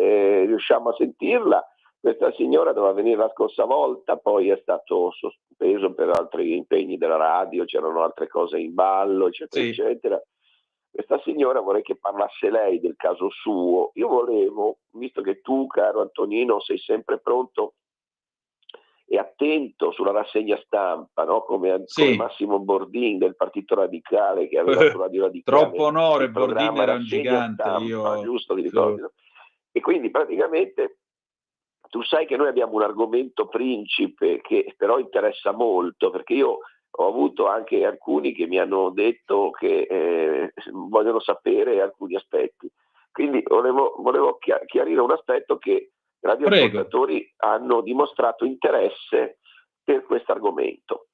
S11: riusciamo a sentirla, questa signora doveva venire la scorsa volta, poi è stato sospeso per altri impegni della radio, c'erano altre cose in ballo, eccetera,
S4: Sì.
S11: eccetera. Questa signora vorrei che parlasse lei del caso suo. Io volevo, visto che tu, caro Antonino, sei sempre pronto e attento sulla rassegna stampa, no? come
S4: Sì.
S11: Massimo Bordin del Partito Radicale che aveva su Radio Radicale
S4: Troppo onore,
S11: il
S4: Bordin
S11: programma
S4: era un
S11: Rassegna
S4: gigante.
S11: Stampa,
S4: Io
S11: giusto? Ti ricordi? No? E quindi praticamente tu sai che noi abbiamo un argomento principe che però interessa molto, perché io ho avuto anche alcuni che mi hanno detto che vogliono sapere alcuni aspetti. Quindi volevo chiarire un aspetto che i radioascoltatori hanno dimostrato interesse per questo argomento.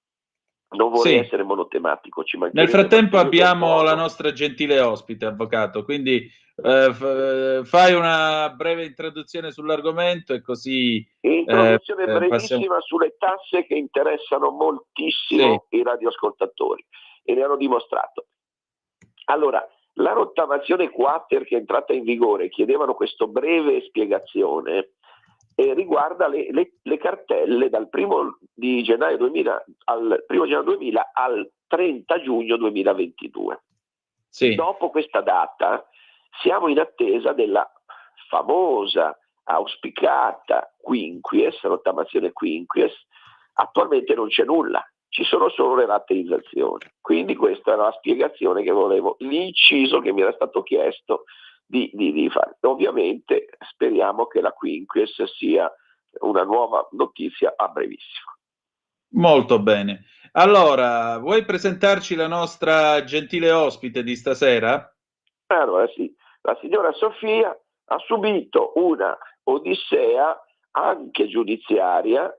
S11: Non vorrei essere monotematico, ci
S4: Nel
S11: mancherebbe.
S4: frattempo abbiamo la nostra gentile ospite, avvocato, quindi fai una breve introduzione sull'argomento e così
S11: Introduzione
S4: passiamo.
S11: brevissima sulle tasse che interessano moltissimo i radioascoltatori e ne hanno dimostrato. Allora, la rottamazione quater che è entrata in vigore, chiedevano questa breve spiegazione, riguarda le cartelle dal 1 gennaio 2000 al 1 gennaio 2000 al 30 giugno 2022. Dopo questa data siamo in attesa della famosa, auspicata quinquies, rottamazione quinquies. Attualmente non c'è nulla, ci sono solo le rateizzazioni. Quindi questa era la spiegazione che volevo, l'inciso che mi era stato chiesto di fare. Ovviamente speriamo che la quinquies sia una nuova notizia a brevissimo.
S4: Molto bene. Allora, vuoi presentarci la nostra gentile ospite di stasera?
S11: Allora sì, la signora Sofia ha subito una odissea anche giudiziaria,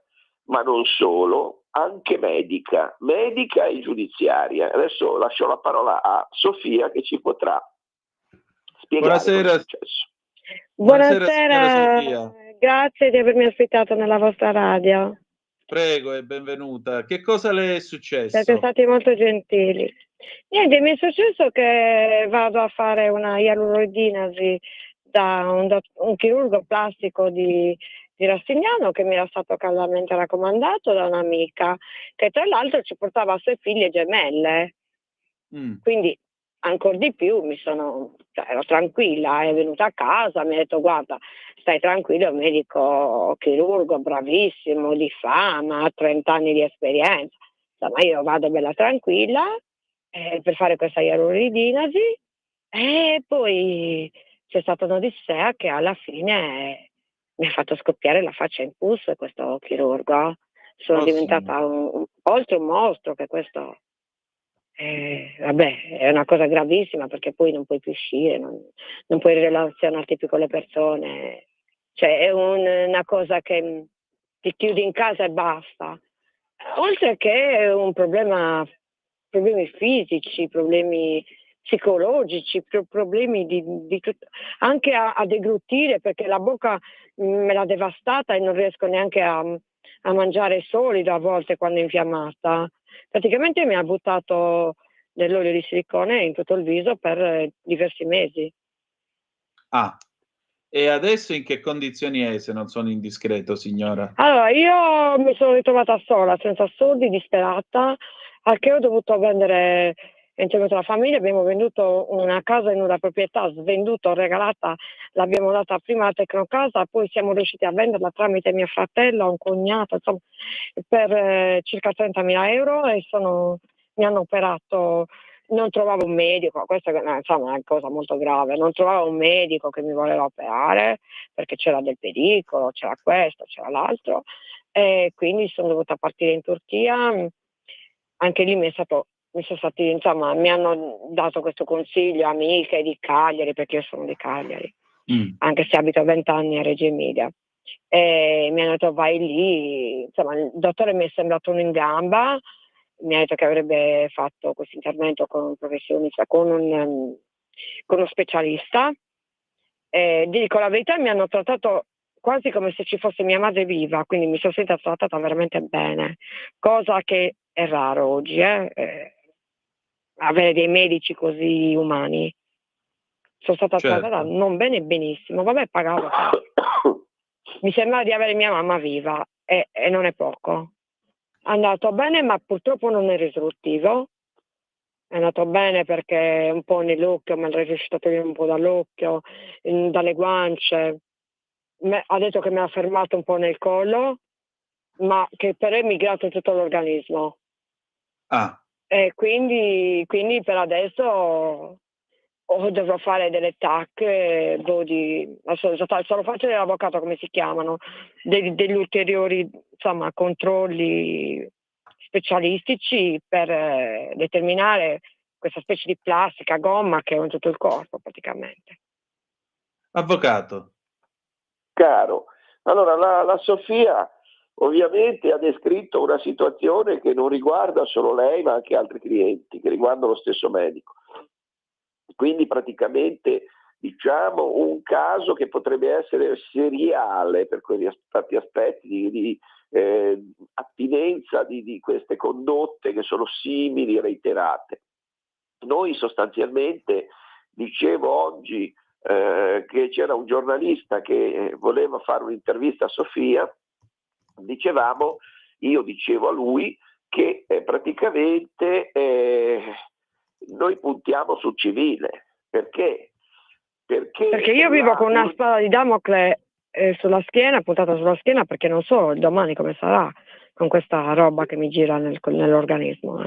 S11: ma non solo, anche medica e giudiziaria. Adesso lascio la parola a Sofia che ci potrà spiegare cosa è successo.
S12: Buonasera, grazie di avermi ospitato nella vostra radio.
S4: Prego e benvenuta. Che cosa le è successo?
S12: Siete stati molto gentili. Niente, mi è successo che vado a fare una ialurondinasi da un chirurgo plastico di Rastignano che mi era stato caldamente raccomandato da un'amica che tra l'altro ci portava sue figlie gemelle. Quindi ancora di più ero tranquilla, è venuta a casa, mi ha detto guarda, stai tranquillo, è un medico chirurgo bravissimo, di fama, ha 30 anni di esperienza. Insomma, io vado bella tranquilla per fare questa ialurondinasi e poi c'è stata un'odissea che alla fine mi ha fatto scoppiare la faccia in pus questo chirurgo. Sono diventata oltre un mostro che questo... vabbè, è una cosa gravissima perché poi non puoi più uscire, non puoi relazionarti più con le persone, cioè è una cosa che ti chiudi in casa e basta. Oltre che problemi fisici, problemi psicologici, problemi di tutto, anche a deglutire perché la bocca me l'ha devastata e non riesco neanche a mangiare solido a volte quando è infiammata. Praticamente mi ha buttato dell'olio di silicone in tutto il viso per diversi mesi.
S4: E adesso in che condizioni è, se non sono indiscreto, signora?
S12: Allora, io mi sono ritrovata sola, senza soldi, disperata, al che ho dovuto vendere insieme a la famiglia. Abbiamo venduto una casa in una proprietà, svenduta, regalata, l'abbiamo data prima a Tecnocasa, poi siamo riusciti a venderla tramite mio fratello, un cognato, insomma, per circa 30.000 euro e mi hanno operato. Non trovavo un medico, questa insomma, è una cosa molto grave, non trovavo un medico che mi voleva operare perché c'era del pericolo, c'era questo, c'era l'altro e quindi sono dovuta partire in Turchia. Anche lì mi hanno dato questo consiglio amiche di Cagliari, perché io sono di Cagliari, anche se abito 20 anni a Reggio Emilia. E mi hanno detto vai lì, insomma il dottore mi è sembrato un in gamba, mi ha detto che avrebbe fatto questo intervento con un professionista, con uno specialista dico la verità, mi hanno trattato quasi come se ci fosse mia madre viva, quindi mi sono sentita trattata veramente bene, cosa che è raro oggi, avere dei medici così umani. Sono stata trattata
S4: Certo.
S12: non bene, benissimo, vabbè, pagavo. Mi sembrava di avere mia mamma viva e non è poco. È andato bene, ma purtroppo non è risolutivo. È andato bene perché un po' nell'occhio, me l'è riuscito a togliere un po' dall'occhio, dalle guance. Ha detto che mi ha fermato un po' nel collo, ma che però è migrato tutto l'organismo.
S4: Ah,
S12: E quindi per adesso dovrò fare delle TAC, solo faccio dell'avvocato, come si chiamano, degli ulteriori, insomma, controlli specialistici per determinare questa specie di plastica, gomma che ho in tutto il corpo praticamente.
S4: avvocato.
S11: Caro, allora la Sofia ovviamente ha descritto una situazione che non riguarda solo lei ma anche altri clienti, che riguardano lo stesso medico. Quindi praticamente diciamo un caso che potrebbe essere seriale per quegli aspetti di attinenza di queste condotte che sono simili, reiterate. Noi sostanzialmente, dicevo oggi, che c'era un giornalista che voleva fare un'intervista a Sofia, io dicevo a lui che praticamente noi puntiamo sul civile. Perché?
S12: Perché io vivo con una spada di Damocle sulla schiena, puntata sulla schiena, perché non so domani come sarà con questa roba che mi gira nell'organismo.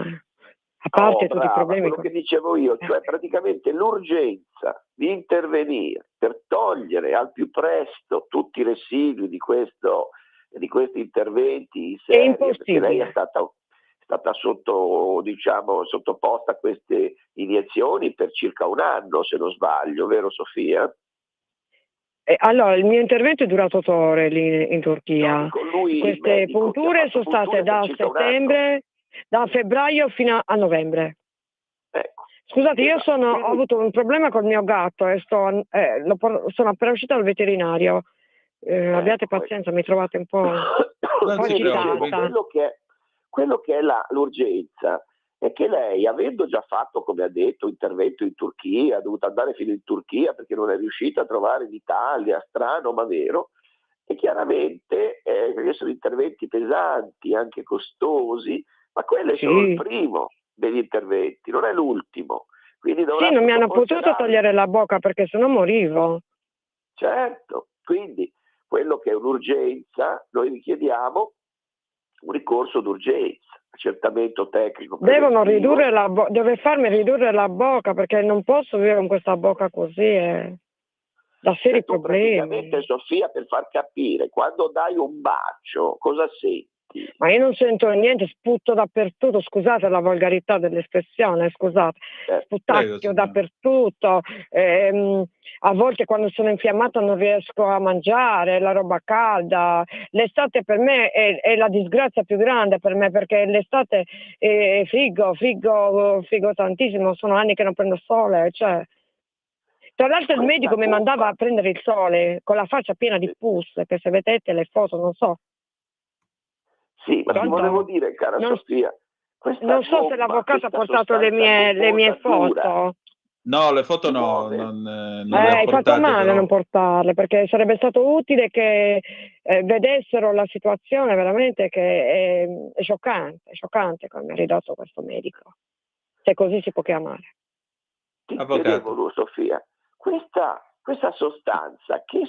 S12: A parte tutti i problemi.
S11: Quello che dicevo io, cioè praticamente l'urgenza di intervenire per togliere al più presto tutti i residui di questi interventi in serie, perché lei è stata sottoposta a queste iniezioni per circa un anno, se non sbaglio, vero Sofia?
S12: Allora, il mio intervento è durato 8 ore lì in Turchia. Queste punture sono state da settembre, da febbraio fino a novembre. Scusate, io ho avuto un problema col mio gatto e sono appena uscita dal veterinario. Abbiate pazienza, mi trovate un po' agitata.
S11: Quello che è l'urgenza è che lei, avendo già fatto, come ha detto, intervento in Turchia, ha dovuto andare fino in Turchia perché non è riuscita a trovare in Italia, strano ma vero, e chiaramente perché sono interventi pesanti, anche costosi, ma quello è solo il primo degli interventi, non è l'ultimo. Quindi
S12: sì, non mi hanno potuto togliere la bocca perché sennò morivo.
S11: Certo, quindi quello che è un'urgenza, noi vi chiediamo un ricorso d'urgenza, accertamento tecnico.
S12: Devono deve farmi ridurre la bocca perché non posso vivere con questa bocca così, da seri problemi.
S11: Praticamente, Sofia, per far capire, quando dai un bacio, cosa senti?
S12: Ma io non sento niente, sputto dappertutto, scusate la volgarità dell'espressione, scusate, sputacchio dappertutto, a volte quando sono infiammata non riesco a mangiare, la roba calda, l'estate per me è la disgrazia più grande per me perché l'estate frigo tantissimo, sono anni che non prendo sole, cioè. Tra l'altro il medico mi mandava a prendere il sole con la faccia piena di pus, che se vedete le foto non so.
S11: Sì, ma ti volevo dire, cara Sofia,
S12: non so se l'avvocato ha portato le mie foto.
S4: No, le foto no, non le ha
S12: hai
S4: portate,
S12: fatto male
S4: però.
S12: a non portarle, perché sarebbe stato utile che vedessero la situazione veramente che è scioccante come ha ridotto questo medico, se così si può chiamare.
S11: Ti chiedevo, Sofia, questa sostanza che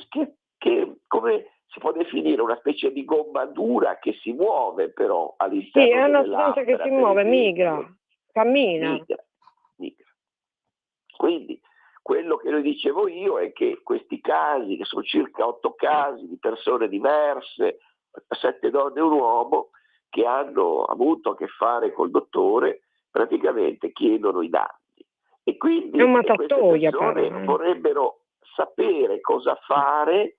S11: come si può definire, una specie di gomma dura che si muove però all'interno
S12: sì, è una
S11: delle
S12: sostanza che
S11: labbra,
S12: si muove, migra, cammina.
S11: Migra. Quindi quello che le dicevo io è che questi casi, che sono circa 8 casi di persone diverse, 7 donne e un uomo, che hanno avuto a che fare col dottore, praticamente chiedono i danni. E quindi queste persone vorrebbero sapere cosa fare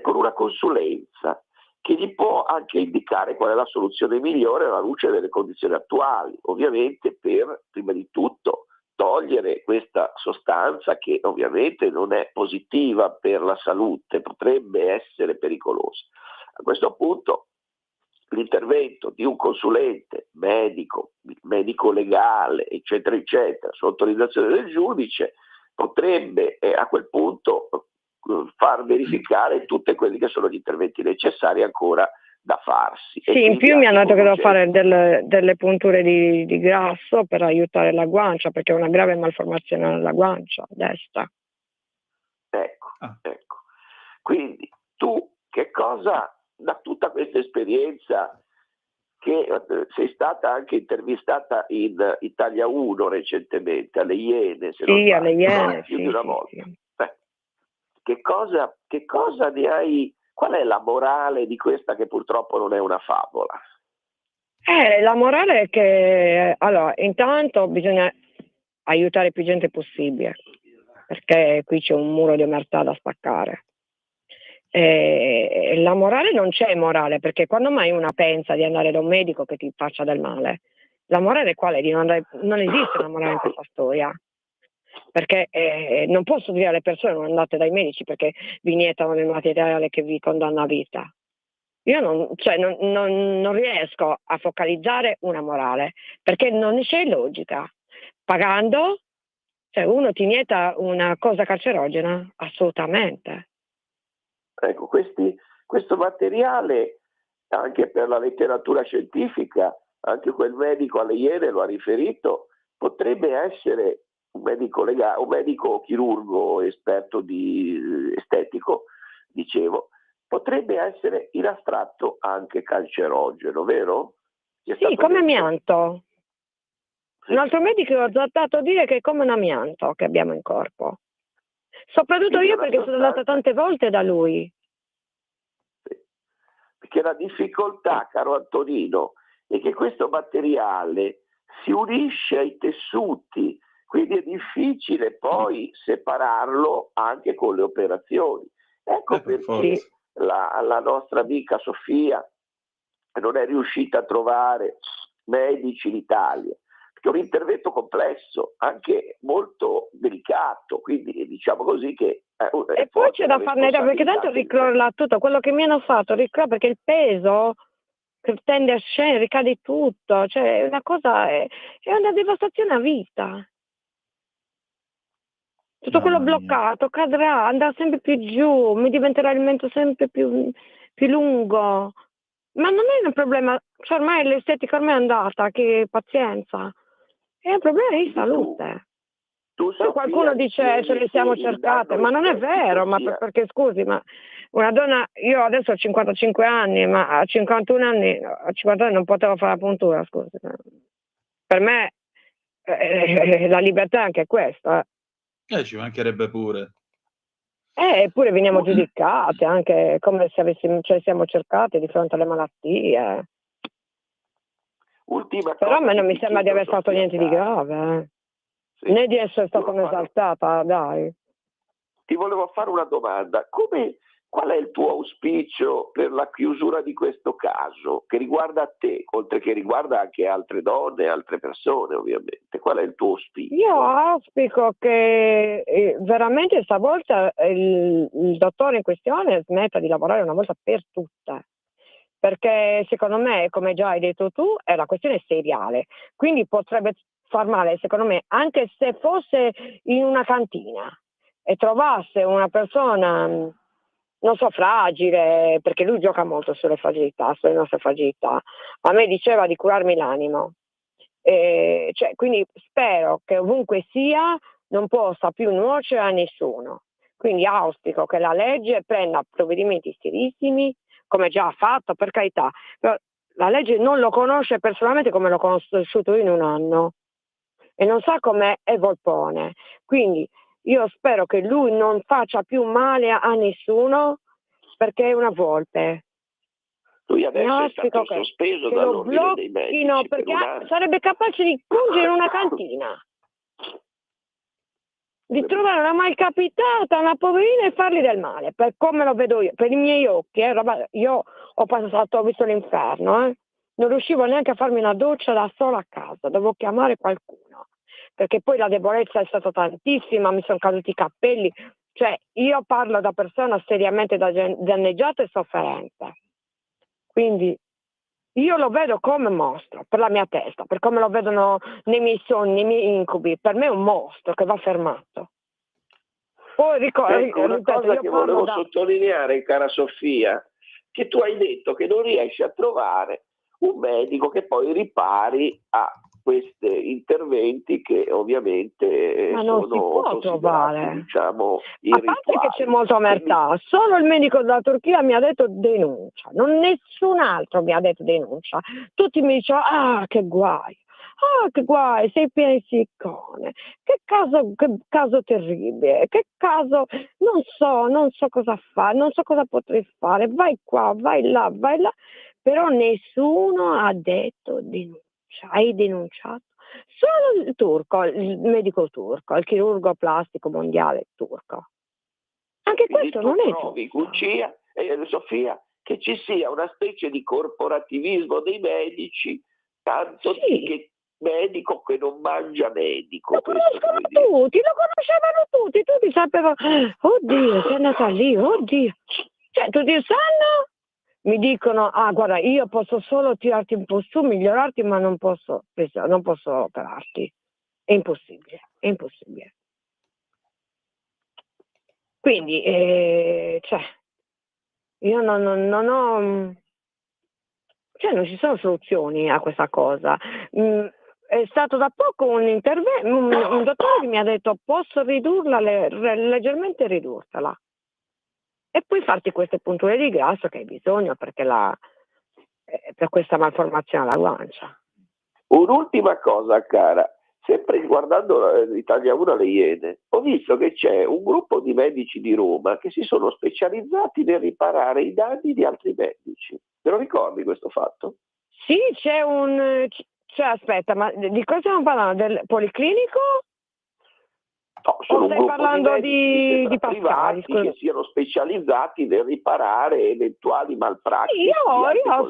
S11: con una consulenza che gli può anche indicare qual è la soluzione migliore alla luce delle condizioni attuali, ovviamente per, prima di tutto, togliere questa sostanza che ovviamente non è positiva per la salute, potrebbe essere pericolosa. A questo punto l'intervento di un consulente medico legale, eccetera, eccetera, su autorizzazione del giudice, potrebbe a quel punto far verificare tutti quelli che sono gli interventi necessari ancora da farsi.
S12: Sì, in più mi hanno detto che devo fare delle punture di grasso per aiutare la guancia, perché ho una grave malformazione nella guancia destra.
S11: Ecco. Quindi tu che cosa, da tutta questa esperienza, che sei stata anche intervistata in Italia 1 recentemente, alle Iene, se non
S12: Sì, alle Iene,
S11: più
S12: sì,
S11: di una
S12: sì,
S11: volta.
S12: sì.
S11: Che cosa ne hai, qual è la morale di questa che purtroppo non è una favola?
S12: La morale è che, allora, intanto bisogna aiutare più gente possibile, perché qui c'è un muro di omertà da spaccare. La morale non c'è morale, perché quando mai una pensa di andare da un medico che ti faccia del male, la morale qual è? Non esiste una morale in questa storia, perché non posso dire alle persone non andate dai medici perché vi iniettano del materiale che vi condanna a vita. Io non riesco a focalizzare una morale, perché non c'è logica. Pagando, cioè uno ti inietta una cosa carcerogena? Assolutamente.
S11: Ecco, questo materiale, anche per la letteratura scientifica, anche quel medico alle Iene lo ha riferito, potrebbe essere un medico chirurgo esperto di estetico, dicevo, potrebbe essere in astratto anche cancerogeno, vero?
S12: Sì, come amianto. Un altro medico ha trattato a dire che è come un amianto che abbiamo in corpo. Soprattutto io perché sono andata tante volte da lui.
S11: Perché la difficoltà, caro Antonino, è che questo materiale si unisce ai tessuti, quindi è difficile poi separarlo anche con le operazioni. Ecco perché la nostra amica Sofia non è riuscita a trovare medici in Italia, perché è un intervento complesso, anche molto delicato, quindi diciamo così che
S12: e poi c'è da farne da, perché tanto ricrolla tutto quello che mi hanno fatto, ricrolla perché il peso che tende a scendere, ricade tutto, cioè è una cosa, è una devastazione a vita. Tutto quello bloccato cadrà, andrà sempre più giù, mi diventerà il mento sempre più lungo. Ma non è un problema, cioè ormai l'estetica ormai è andata, che pazienza. È un problema di salute. Poi qualcuno dice ce le siamo cercate, ma non è vero, ma perché scusi, ma una donna, io adesso ho 55 anni, ma a 51 anni, a 50 anni non potevo fare la puntura, scusi. Per me la libertà è anche questa.
S4: Ci mancherebbe pure.
S12: Eppure veniamo giudicate anche come se ce le siamo cercate di fronte alle malattie. Però a me non mi sembra di aver fatto niente di grave. Né di essere stata un'esaltata, dai.
S11: Ti volevo fare una domanda. Qual è il tuo auspicio per la chiusura di questo caso, che riguarda te, oltre che riguarda anche altre donne, altre persone ovviamente? Qual è il tuo auspicio?
S12: Io auspico che veramente stavolta il dottore in questione smetta di lavorare una volta per tutte. Perché secondo me, come già hai detto tu, è una questione seriale. Quindi potrebbe far male, secondo me, anche se fosse in una cantina e trovasse una persona, non so, fragile, perché lui gioca molto sulle fragilità, sulle nostre fragilità. A me diceva di curarmi l'animo. Quindi spero che ovunque sia non possa più nuocere a nessuno. Quindi auspico che la legge prenda provvedimenti serissimi, come già ha fatto, per carità. Però la legge non lo conosce personalmente come l'ho conosciuto in un anno e non sa com'è Volpone. Quindi io spero che lui non faccia più male a nessuno perché è una volpe.
S11: Lui adesso è stato sospeso dall'ordine dei medici.
S12: No, perché sarebbe capace di pungere una cantina. Di trovare una malcapitata, una poverina e fargli del male, per come lo vedo io, per i miei occhi. Io ho visto l'inferno, non riuscivo neanche a farmi una doccia da sola a casa, dovevo chiamare qualcuno. perché poi la debolezza è stata tantissima, mi sono caduti i capelli, cioè io parlo da persona seriamente danneggiata e sofferente. Quindi io lo vedo come un mostro per la mia testa, per come lo vedono nei miei sogni, nei miei incubi. Per me è un mostro che va fermato. Poi
S11: Ecco, una
S12: ripeto,
S11: cosa
S12: io
S11: che
S12: parlo
S11: volevo sottolineare, cara Sofia, che tu hai detto che non riesci a trovare un medico che poi ripari a questi interventi che ovviamente
S12: Ma non si
S11: sono
S12: può
S11: considerati,
S12: trovare.
S11: diciamo,
S12: A parte che
S11: irrituali.
S12: c'è molta omertà, solo il medico della Turchia mi ha detto denuncia, nessun altro mi ha detto denuncia. Tutti mi dicono, che guai, sei piena di silicone, che caso terribile, che caso, non so cosa fare, non so cosa potrei fare, vai qua, vai là, però nessuno ha detto denuncia, hai denunciato? Solo il turco, il medico turco, il chirurgo plastico mondiale turco. Anche
S11: Quindi
S12: questo
S11: tu
S12: non è
S11: trovi,
S12: giusto.
S11: Lucia e Sofia, che ci sia una specie di corporativismo dei medici, tanto che medico che non mangia medico.
S12: Lo conoscono tutti, lo conoscevano tutti sapevano, oddio, sei andata lì, oddio. Cioè, tutti sanno, mi dicono, guarda, io posso solo tirarti un po' su, migliorarti, ma non posso operarti. È impossibile, è impossibile. Quindi, io non ho, non ci sono soluzioni a questa cosa. È stato da poco un intervento, un dottore che mi ha detto posso ridurla, leggermente ridurtela. E poi farti queste punture di grasso che hai bisogno perché per questa malformazione alla guancia.
S11: Un'ultima cosa, cara, sempre guardando Italia 1 alle Iene, ho visto che c'è un gruppo di medici di Roma che si sono specializzati nel riparare i danni di altri medici. Te lo ricordi questo fatto?
S12: Sì, aspetta, ma di cosa stiamo parlando? Del policlinico?
S11: No, sono
S12: o
S11: un
S12: stai
S11: gruppo
S12: parlando
S11: di
S12: di
S11: privati che siano specializzati nel riparare eventuali malpratiche.
S12: Io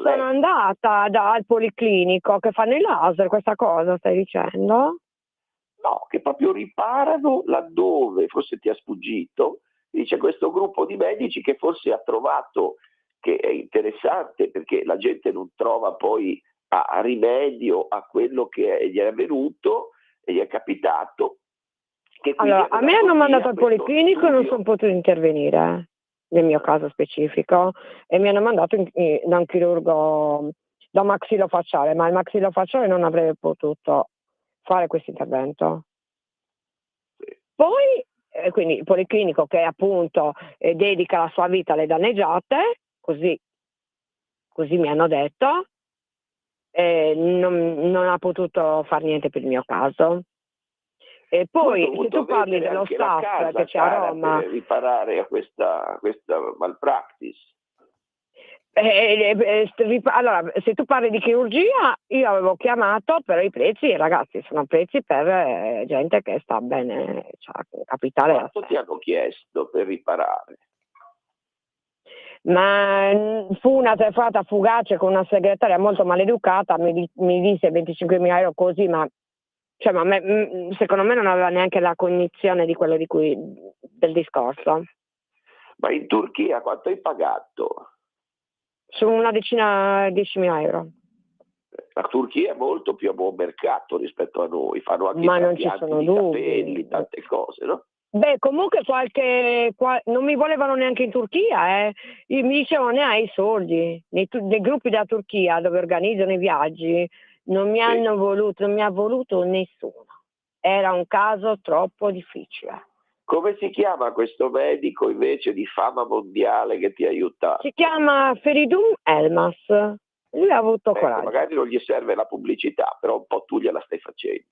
S12: sono andata al policlinico che fanno i laser, questa cosa stai dicendo?
S11: No, che proprio riparano laddove, forse ti è sfuggito, dice questo gruppo di medici che forse ha trovato che è interessante perché la gente non trova poi a rimedio a quello che gli è avvenuto e gli è capitato.
S12: Allora, a me hanno mandato al policlinico e non sono potuto intervenire nel mio caso specifico e mi hanno mandato da un chirurgo, da un maxillofacciale, ma il maxillofacciale non avrebbe potuto fare questo intervento. Poi, quindi il policlinico che appunto dedica la sua vita alle danneggiate, così mi hanno detto, non ha potuto fare niente per il mio caso. E poi se tu parli dello staff che c'è a Roma
S11: per riparare a questa malpractice.
S12: Allora, se tu parli di chirurgia, io avevo chiamato, però i prezzi, ragazzi, sono prezzi per gente che sta bene, cioè capitale.
S11: Quanto ti hanno chiesto per riparare?
S12: Ma fu una telefonata fugace con una segretaria molto maleducata, mi disse 25.000 euro così, ma secondo me non aveva neanche la cognizione di quello del discorso.
S11: Ma in Turchia quanto hai pagato?
S12: Su una decina, 10.000 euro.
S11: La Turchia è molto più a buon mercato rispetto a noi, fanno anche
S12: Ma
S11: i
S12: non ci
S11: trapianti
S12: sono
S11: di
S12: dubbi.
S11: capelli, tante cose, no?
S12: Beh, comunque non mi volevano neanche in Turchia, mi dicevano ne hai i soldi, nei gruppi della Turchia dove organizzano i viaggi, non mi hanno voluto, non mi ha voluto nessuno. Era un caso troppo difficile.
S11: Come si chiama questo medico invece di fama mondiale che ti ha aiutato?
S12: Si chiama Feridun Elmas. Lui ha avuto coraggio.
S11: Magari non gli serve la pubblicità, però un po' tu gliela stai facendo.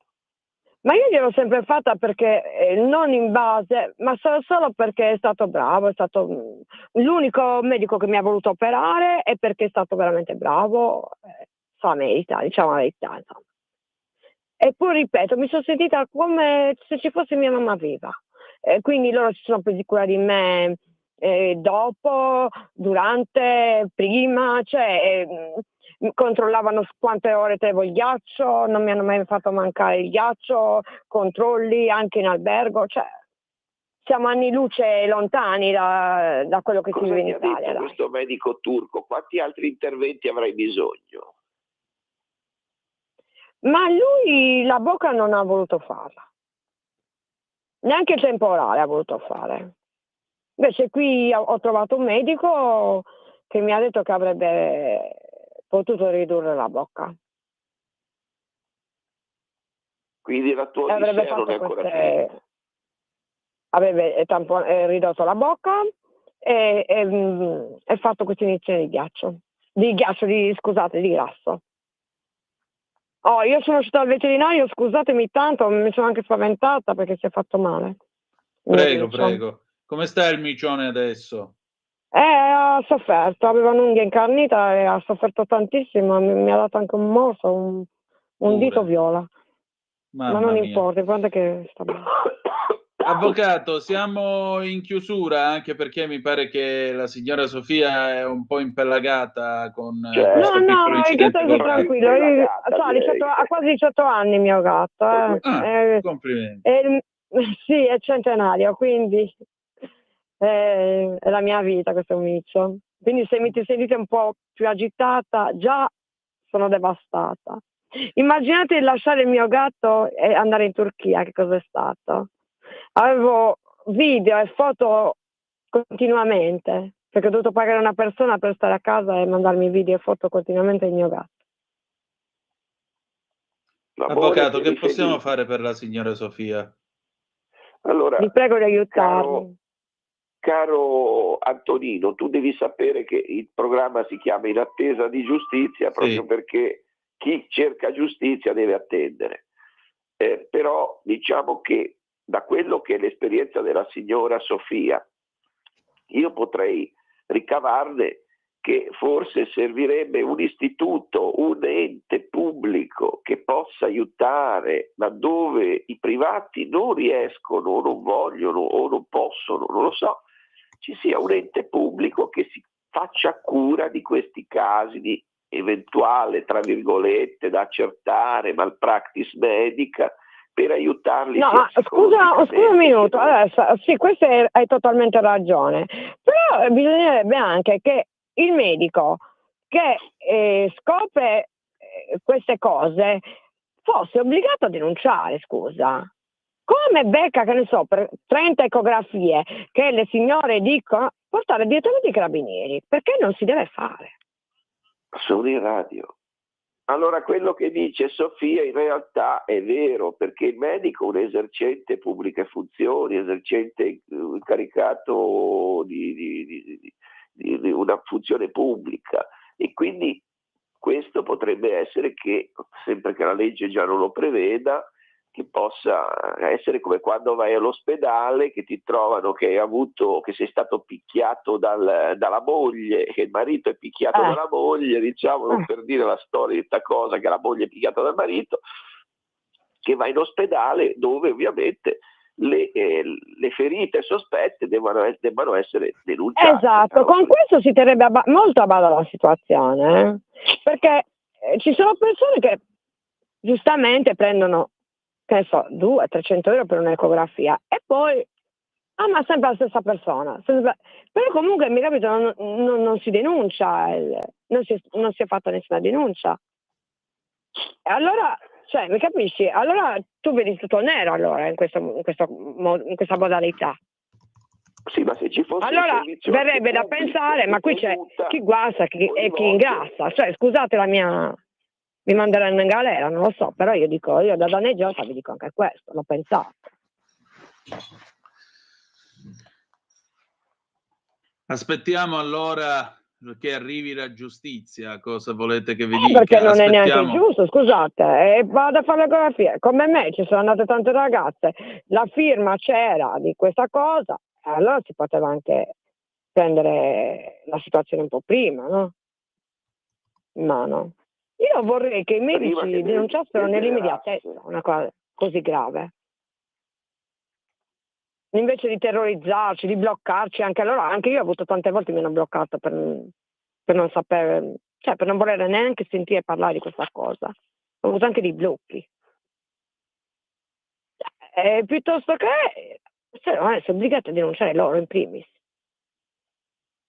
S12: Ma io gliel'ho sempre fatta perché non in base, ma solo perché è stato bravo, è stato l'unico medico che mi ha voluto operare e perché è stato veramente bravo, se la merita, diciamo la verità, insomma. E poi ripeto, mi sono sentita come se ci fosse mia mamma viva. Quindi loro si sono presi cura di me dopo, durante, prima, controllavano quante ore tenevo il ghiaccio, non mi hanno mai fatto mancare il ghiaccio, controlli anche in albergo, cioè siamo anni luce lontani da quello che si
S11: Cosa
S12: vive in
S11: ti ha
S12: Italia.
S11: detto
S12: Dai.
S11: questo medico turco? Quanti altri interventi avrai bisogno?
S12: Ma lui la bocca non ha voluto farla, neanche il temporale ha voluto fare. Invece qui ho trovato un medico che mi ha detto che avrebbe potuto ridurre la bocca.
S11: Quindi la tua
S12: Avrebbe
S11: odissea non è
S12: fatto
S11: ancora finita.
S12: avrebbe ridotto la bocca e fatto questa iniezione di grasso. Oh, io sono uscita dal veterinario, scusatemi tanto, mi sono anche spaventata perché si è fatto male.
S4: Prego, prego. Come sta il micione adesso?
S12: Ha sofferto, aveva un'unghia incarnita e ha sofferto tantissimo, mi ha dato anche un morso, un dito viola. Ma
S4: Mamma
S12: non
S4: mia.
S12: importa, guarda che sta bene.
S4: Avvocato, siamo in chiusura anche perché mi pare che la signora Sofia è un po' impellagata con questo piccolo
S12: No, il
S4: incidente
S12: gatto è
S4: col
S12: tranquillo, ha quasi 18 anni il mio gatto.
S4: complimenti.
S12: Sì, è centenario, quindi è la mia vita questo micio. Quindi se mi sentite un po' più agitata, già sono devastata. Immaginate di lasciare il mio gatto e andare in Turchia, che cosa è stato? Avevo video e foto continuamente, perché ho dovuto pagare una persona per stare a casa e mandarmi video e foto continuamente del mio gatto.
S4: Avvocato, che possiamo fare per la signora Sofia?
S11: Allora,
S12: Vi prego di aiutarmi.
S11: Caro Antonino, tu devi sapere che il programma si chiama In attesa di giustizia proprio perché chi cerca giustizia deve attendere. Però diciamo che da quello che è l'esperienza della signora Sofia, io potrei ricavarne che forse servirebbe un istituto, un ente pubblico che possa aiutare laddove i privati non riescono o non vogliono o non possono, non lo so, ci sia un ente pubblico che si faccia cura di questi casi di eventuale, tra virgolette, da accertare, malpractice medica, per aiutarli.
S12: No, ma scusa un minuto, adesso, sì, questo hai totalmente ragione, però bisognerebbe anche che il medico che scopre queste cose fosse obbligato a denunciare, scusa. Come becca, che ne so, per 30 ecografie che le signore dicono, portare direttamente i carabinieri, perché non si deve fare?
S11: Sono in radio. Allora quello che dice Sofia in realtà è vero, perché il medico è un esercente pubbliche funzioni, esercente incaricato di una funzione pubblica e quindi questo potrebbe essere che, sempre che la legge già non lo preveda, che possa essere come quando vai all'ospedale che ti trovano che sei stato picchiato dalla moglie, che il marito è picchiato dalla moglie, diciamo, non per dire la storia di questa cosa che la moglie è picchiata dal marito, che va in ospedale dove ovviamente le ferite sospette debbano essere denunciate.
S12: Esatto, con questo si terrebbe molto a bada la situazione, perché ci sono persone che giustamente prendono, che ne so, 200-300 euro per un'ecografia e poi, ma sempre la stessa persona. Però comunque mi capito, non si denuncia, non si è fatta nessuna denuncia. E allora, cioè, mi capisci? Allora tu vedi tutto nero allora in questa modalità.
S11: Sì, ma se ci fosse
S12: allora verrebbe da pensare, ma qui c'è chi guasta e chi ingrassa. Cioè, scusate mi manderanno in galera, non lo so, però io da danneggiata vi dico anche questo, l'ho pensato.
S4: Aspettiamo allora che arrivi la giustizia, cosa volete che vi dica?
S12: Perché non è neanche giusto, scusate, vado a fare l'ecografia, come me ci sono andate tante ragazze, la firma c'era di questa cosa, allora si poteva anche prendere la situazione un po' prima, no? In mano. Io vorrei che i medici denunciassero nell'immediatezza una cosa così grave. Invece di terrorizzarci, di bloccarci, anche io ho avuto tante volte mi hanno bloccato per non sapere, cioè per non voler neanche sentire parlare di questa cosa. Ho avuto anche dei blocchi. Piuttosto che essere obbligati a denunciare loro in primis.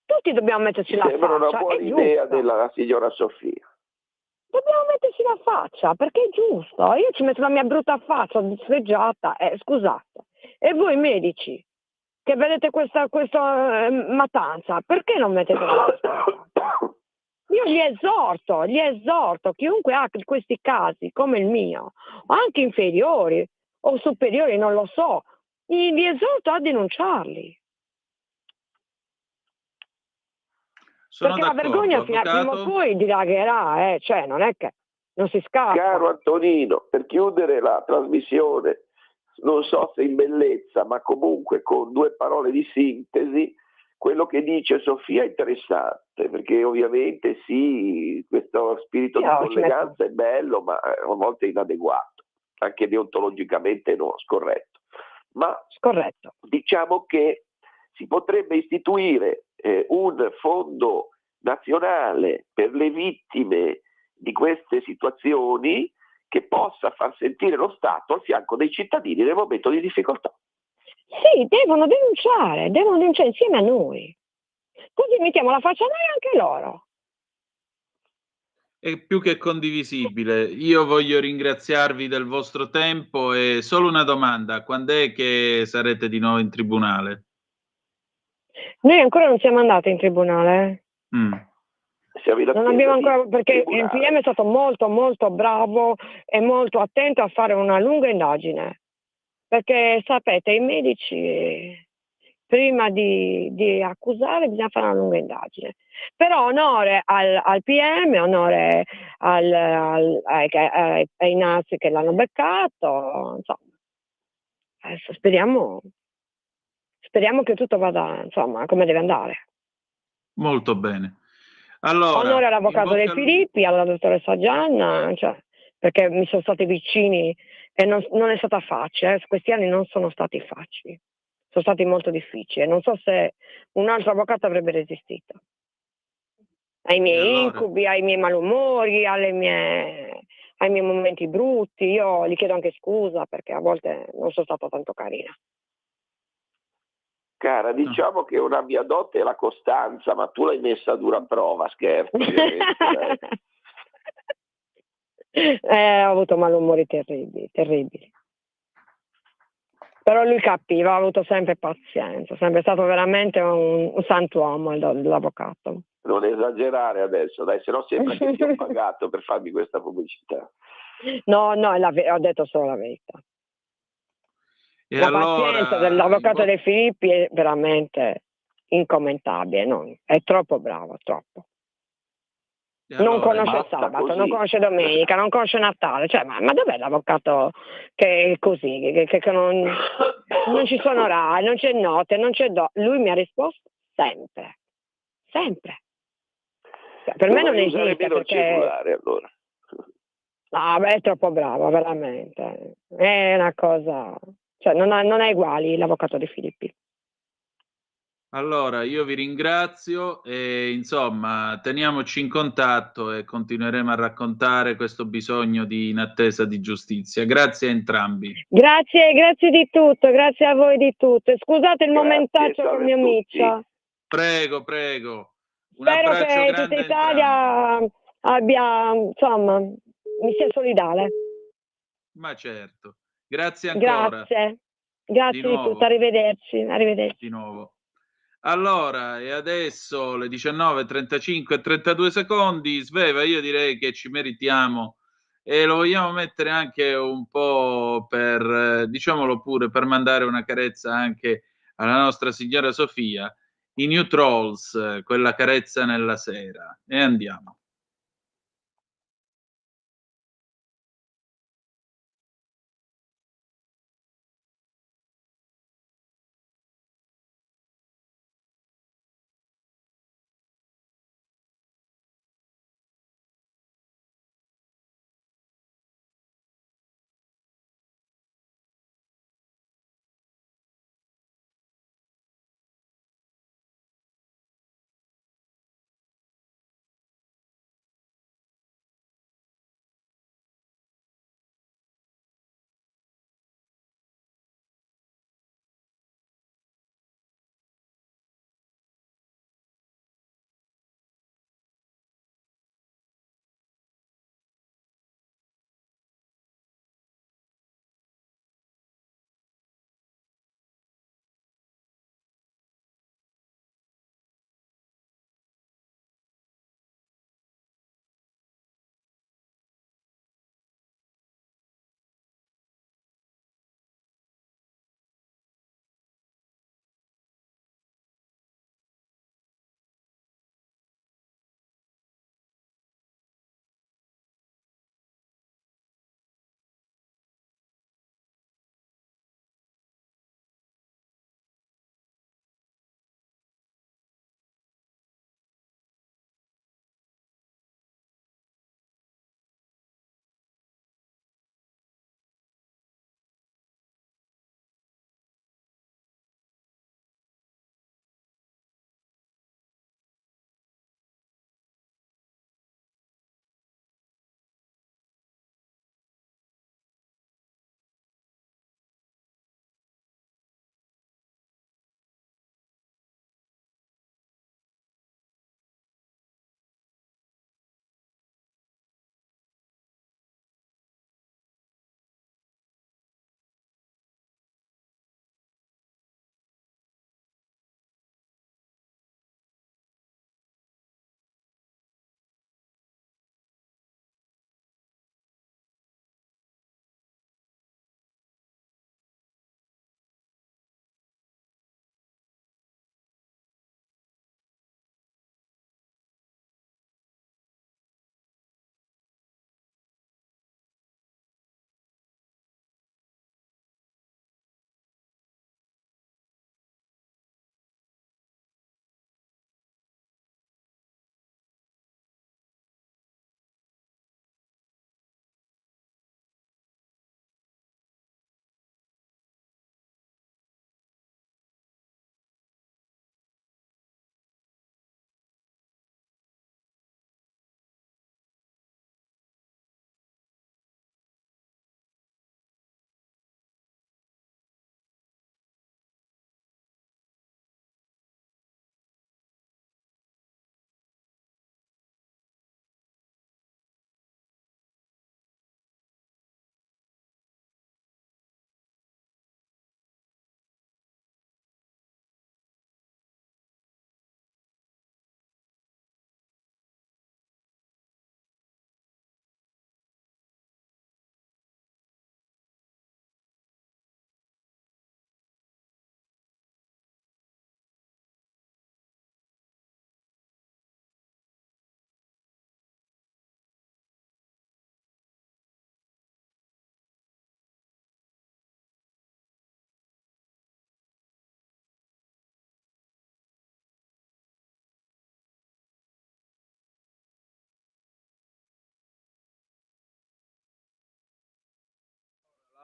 S12: Tutti dobbiamo metterci
S11: Mi
S12: la
S11: sembra una
S12: faccia,
S11: buona
S12: è
S11: idea
S12: giusto.
S11: della signora Sofia.
S12: Dobbiamo metterci la faccia, perché è giusto. Io ci metto la mia brutta faccia disfreggiata, scusate. E voi medici, che vedete questa mattanza, perché non mettete la faccia? Io li esorto, chiunque ha questi casi, come il mio, o anche inferiori o superiori, non lo so, li esorto a denunciarli.
S4: Sono
S12: Perché la
S4: d'accordo,
S12: vergogna prima o
S4: avvocato.
S12: poi dilagherà, cioè non è che non si scappa.
S11: Caro Antonino, per chiudere la trasmissione, non so se in bellezza, ma comunque con 2 parole di sintesi, quello che dice Sofia è interessante, perché ovviamente sì, questo spirito di
S12: Io ci
S11: colleganza è bello, ma a volte è inadeguato, anche deontologicamente no, scorretto. Ma
S12: Scorretto.
S11: diciamo che si potrebbe istituire un fondo nazionale per le vittime di queste situazioni che possa far sentire lo Stato al fianco dei cittadini nel momento di difficoltà.
S12: Sì, devono denunciare insieme a noi. Così mettiamo la faccia a noi e anche loro.
S4: È più che condivisibile. Io voglio ringraziarvi del vostro tempo e solo una domanda: quando è che sarete di nuovo in tribunale?
S12: Noi ancora non siamo andati in tribunale.
S11: Siamo in
S12: Non
S11: attesa
S12: abbiamo
S11: di
S12: ancora, perché il
S11: tribunale.
S12: PM è stato molto molto bravo e molto attento a fare una lunga indagine. Perché sapete, i medici prima di accusare bisogna fare una lunga indagine. Però onore al PM, onore ai nazi che l'hanno beccato, insomma. Adesso speriamo che tutto vada, insomma, come deve andare.
S4: Molto bene. Allora,
S12: Onore
S4: in
S12: all'avvocato
S4: bocca
S12: De
S4: al lupo.
S12: Filippi, alla dottoressa Gianna, cioè, perché mi sono stati vicini e non è stata facile, questi anni non sono stati facili, sono stati molto difficili. Non so se un altro avvocato avrebbe resistito ai
S4: E
S12: miei
S4: allora?
S12: incubi, ai miei malumori, ai miei momenti brutti. Io gli chiedo anche scusa perché a volte non sono stata tanto carina.
S11: Cara, diciamo che una mia dote è la costanza, ma tu l'hai messa a dura prova, scherzo, ovviamente.
S12: Ho avuto malumori terribili. Però lui capiva, ha avuto sempre pazienza, sempre stato veramente un santuomo l'avvocato.
S11: Non esagerare adesso, dai, se no sembra che ti ho pagato per farmi questa pubblicità.
S12: No, ho detto solo la verità.
S4: E
S12: La
S4: allora,
S12: pazienza dell'avvocato De Filippi è veramente incommentabile, è troppo bravo, troppo. Non conosce sabato, non conosce domenica, non conosce Natale, cioè, ma dov'è l'avvocato che è così, che non ci sono orari, non c'è notte, non c'è lui mi ha risposto sempre. Cioè, per me non
S11: Dovrei usare
S12: esiste
S11: meno il
S12: perché
S11: cellulare allora.
S12: no, è troppo bravo, veramente. È una cosa, cioè non ha uguali l'avvocato De Filippi.
S4: allora, io vi ringrazio e insomma teniamoci in contatto e continueremo a raccontare questo bisogno in attesa di giustizia. Grazie a entrambi.
S12: Grazie di tutto, grazie a voi di tutto. E scusate il momentaccio con
S11: salve
S12: mio
S11: a tutti.
S12: Miccia.
S4: Prego. Un
S12: Spero
S4: abbraccio
S12: che
S4: grande
S12: tutta
S4: a entrambi.
S12: Italia abbia, insomma, mi sia solidale.
S4: Ma certo. Grazie ancora.
S12: Grazie di
S4: nuovo.
S12: tutto, arrivederci.
S4: Di nuovo. Allora, e adesso le 19:35 e 32 secondi. Sveva, io direi che ci meritiamo e lo vogliamo mettere anche un po' per, diciamolo pure, per mandare una carezza anche alla nostra signora Sofia, i New Trolls, quella carezza nella sera. E andiamo.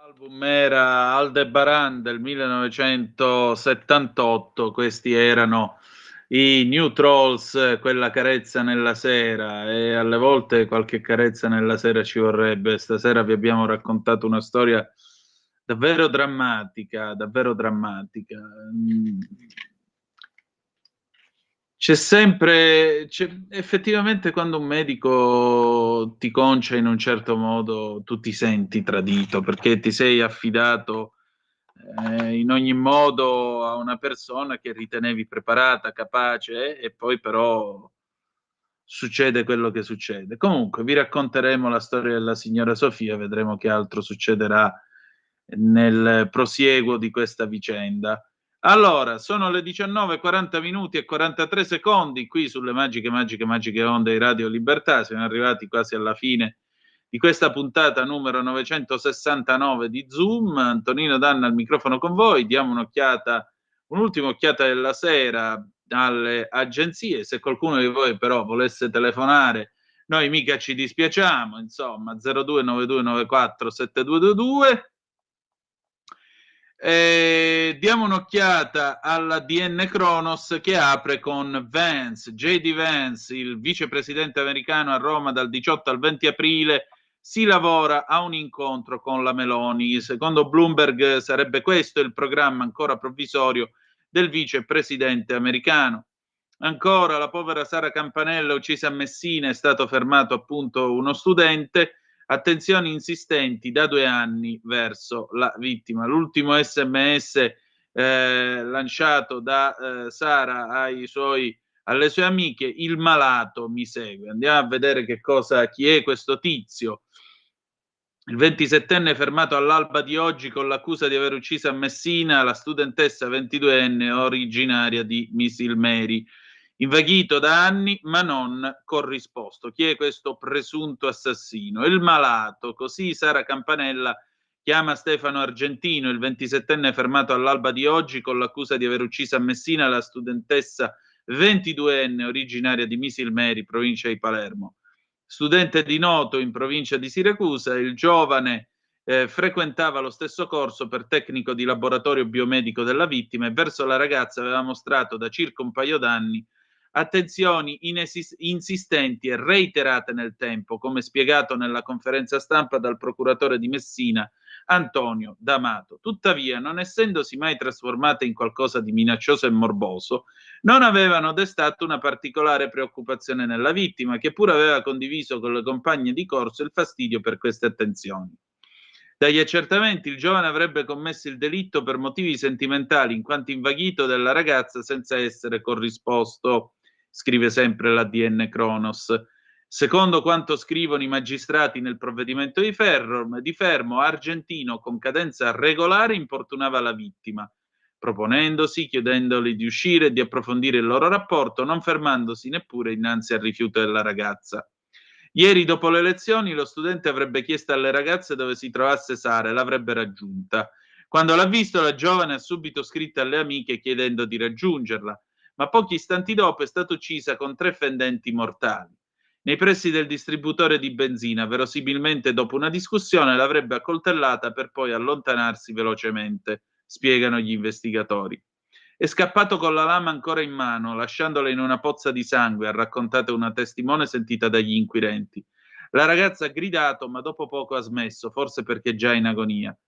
S4: L'album era Aldebaran del 1978, questi erano i New Trolls, quella carezza nella sera, e alle volte qualche carezza nella sera ci vorrebbe. Stasera vi abbiamo raccontato una storia davvero drammatica, davvero drammatica. Effettivamente quando un medico ti concia in un certo modo, tu ti senti tradito perché ti sei affidato in ogni modo a una persona che ritenevi preparata, capace, e poi però succede quello che succede. Comunque vi racconteremo la storia della signora Sofia, vedremo che altro succederà nel prosieguo di questa vicenda. Allora, sono le 19:40 minuti e 43 secondi qui sulle magiche onde di Radio Libertà. Siamo arrivati quasi alla fine di questa puntata numero 969 di Zoom. Antonino Danna al microfono con voi. Diamo un'ultima occhiata della sera alle agenzie. Se qualcuno di voi però volesse telefonare, noi mica ci dispiacciamo, insomma, 0292947222. Diamo un'occhiata alla DN Kronos che apre con Vance, J.D. Vance, il vicepresidente americano a Roma dal 18 al 20 aprile. Si lavora a un incontro con la Meloni. Secondo Bloomberg sarebbe questo il programma ancora provvisorio del vicepresidente americano. Ancora, la povera Sara Campanella uccisa a Messina, è stato fermato appunto uno studente. Attenzioni insistenti da 2 anni verso la vittima. L'ultimo SMS lanciato da Sara alle sue amiche: il malato mi segue. Andiamo a vedere chi è questo tizio. Il 27enne fermato all'alba di oggi con l'accusa di aver ucciso a Messina la studentessa 22enne originaria di Misilmeri. Invaghito da anni ma non corrisposto. Chi è questo presunto assassino? Il malato. Così Sara Campanella chiama Stefano Argentino, il 27enne fermato all'alba di oggi con l'accusa di aver ucciso a Messina la studentessa 22enne originaria di Misilmeri, provincia di Palermo. Studente di Noto in provincia di Siracusa, il giovane frequentava lo stesso corso per tecnico di laboratorio biomedico della vittima e verso la ragazza aveva mostrato da circa un paio d'anni attenzioni insistenti e reiterate nel tempo, come spiegato nella conferenza stampa dal procuratore di Messina Antonio D'Amato. Tuttavia, non essendosi mai trasformate in qualcosa di minaccioso e morboso, non avevano destato una particolare preoccupazione nella vittima, che pure aveva condiviso con le compagne di corso il fastidio per queste attenzioni. Dagli accertamenti il giovane avrebbe commesso il delitto per motivi sentimentali, in quanto invaghito della ragazza senza essere corrisposto, scrive sempre la DN Kronos. Secondo quanto scrivono i magistrati nel provvedimento di fermo, Argentino con cadenza regolare importunava la vittima, proponendosi, chiedendoli di uscire e di approfondire il loro rapporto, non fermandosi neppure innanzi al rifiuto della ragazza. Ieri, dopo le lezioni, lo studente avrebbe chiesto alle ragazze dove si trovasse Sara e l'avrebbe raggiunta. Quando l'ha visto, la giovane ha subito scritto alle amiche chiedendo di raggiungerla, ma pochi istanti dopo è stata uccisa con 3 fendenti mortali. Nei pressi del distributore di benzina, verosimilmente dopo una discussione, l'avrebbe accoltellata per poi allontanarsi velocemente, spiegano gli investigatori. È scappato con la lama ancora in mano, lasciandola in una pozza di sangue, ha raccontato una testimone sentita dagli inquirenti. La ragazza ha gridato, ma dopo poco ha smesso, forse perché già in agonia.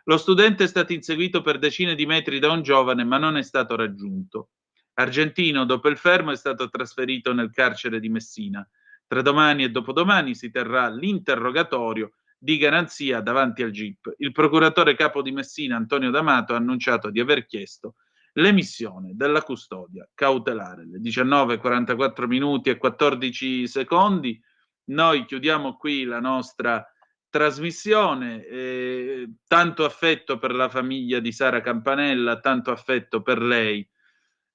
S4: Lo studente è stato inseguito per decine di metri da un giovane, ma non è stato raggiunto. Argentino, dopo il fermo, è stato trasferito nel carcere di Messina. Tra domani e dopodomani si terrà l'interrogatorio di garanzia davanti al GIP. Il procuratore capo di Messina, Antonio D'Amato, ha annunciato di aver chiesto l'emissione della custodia cautelare. Le 19:44 minuti e 14 secondi. Noi chiudiamo qui la nostra trasmissione. Tanto affetto per la famiglia di Sara Campanella, tanto affetto per lei,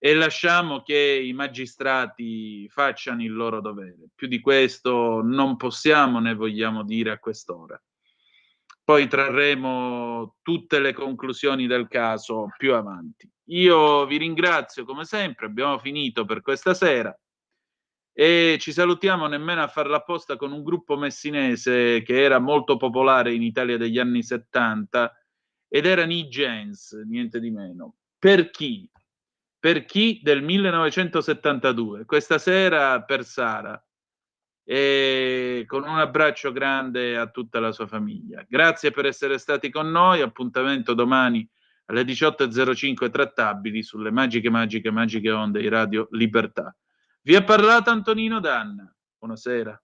S4: e lasciamo che i magistrati facciano il loro dovere. Più di questo non possiamo né vogliamo dire a quest'ora. Poi trarremo tutte le conclusioni del caso più avanti. Io vi ringrazio come sempre, abbiamo finito per questa sera. E ci salutiamo nemmeno a farla apposta con un gruppo messinese che era molto popolare in Italia degli anni 70 ed erano i Gens, niente di meno. Per chi? Per chi del 1972. Questa sera per Sara. E con un abbraccio grande a tutta la sua famiglia. Grazie per essere stati con noi. Appuntamento domani alle 18.05 trattabili sulle magiche onde di Radio Libertà. Vi ha parlato Antonino Danna. Buonasera.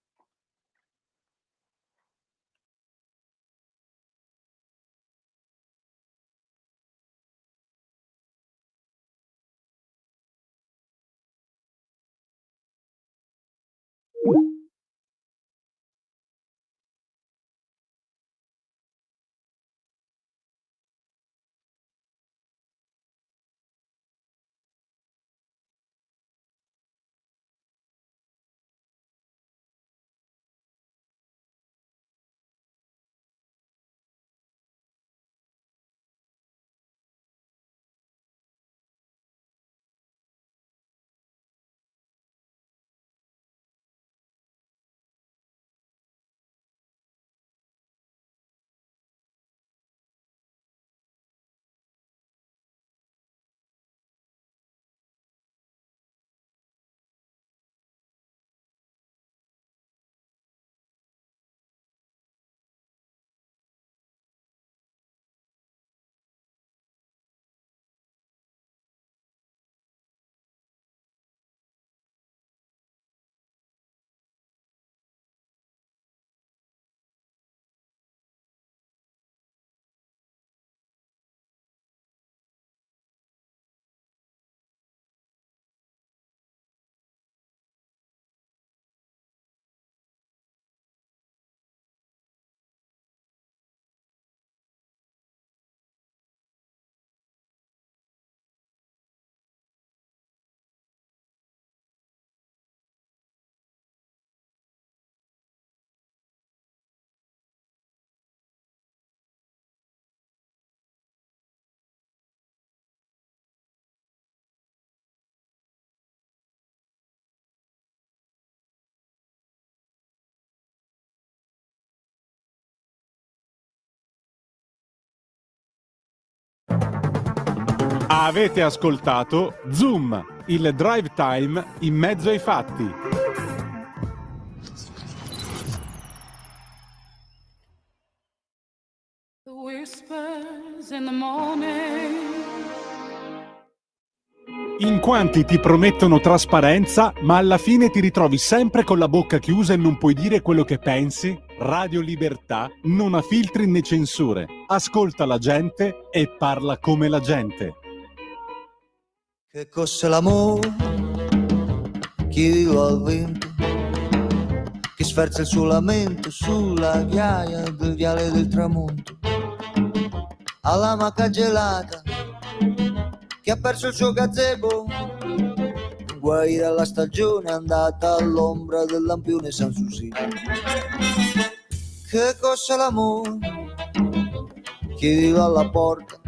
S1: Avete ascoltato Zoom, il drive time in mezzo ai fatti.
S13: The whispers in the morning.
S1: In quanti ti promettono trasparenza, ma alla fine ti ritrovi sempre con la bocca chiusa e non puoi dire quello che pensi? Radio Libertà non ha filtri né censure. Ascolta la gente e parla come la gente.
S14: Che cos'è l'amore? Chi vive al vento, che sferza il suo lamento sulla ghiaia del viale del tramonto, alla maca gelata, che ha perso il suo gazebo, guai dalla stagione andata all'ombra del lampione Sanssouci. Che cos'è l'amore? Chi vive alla porta,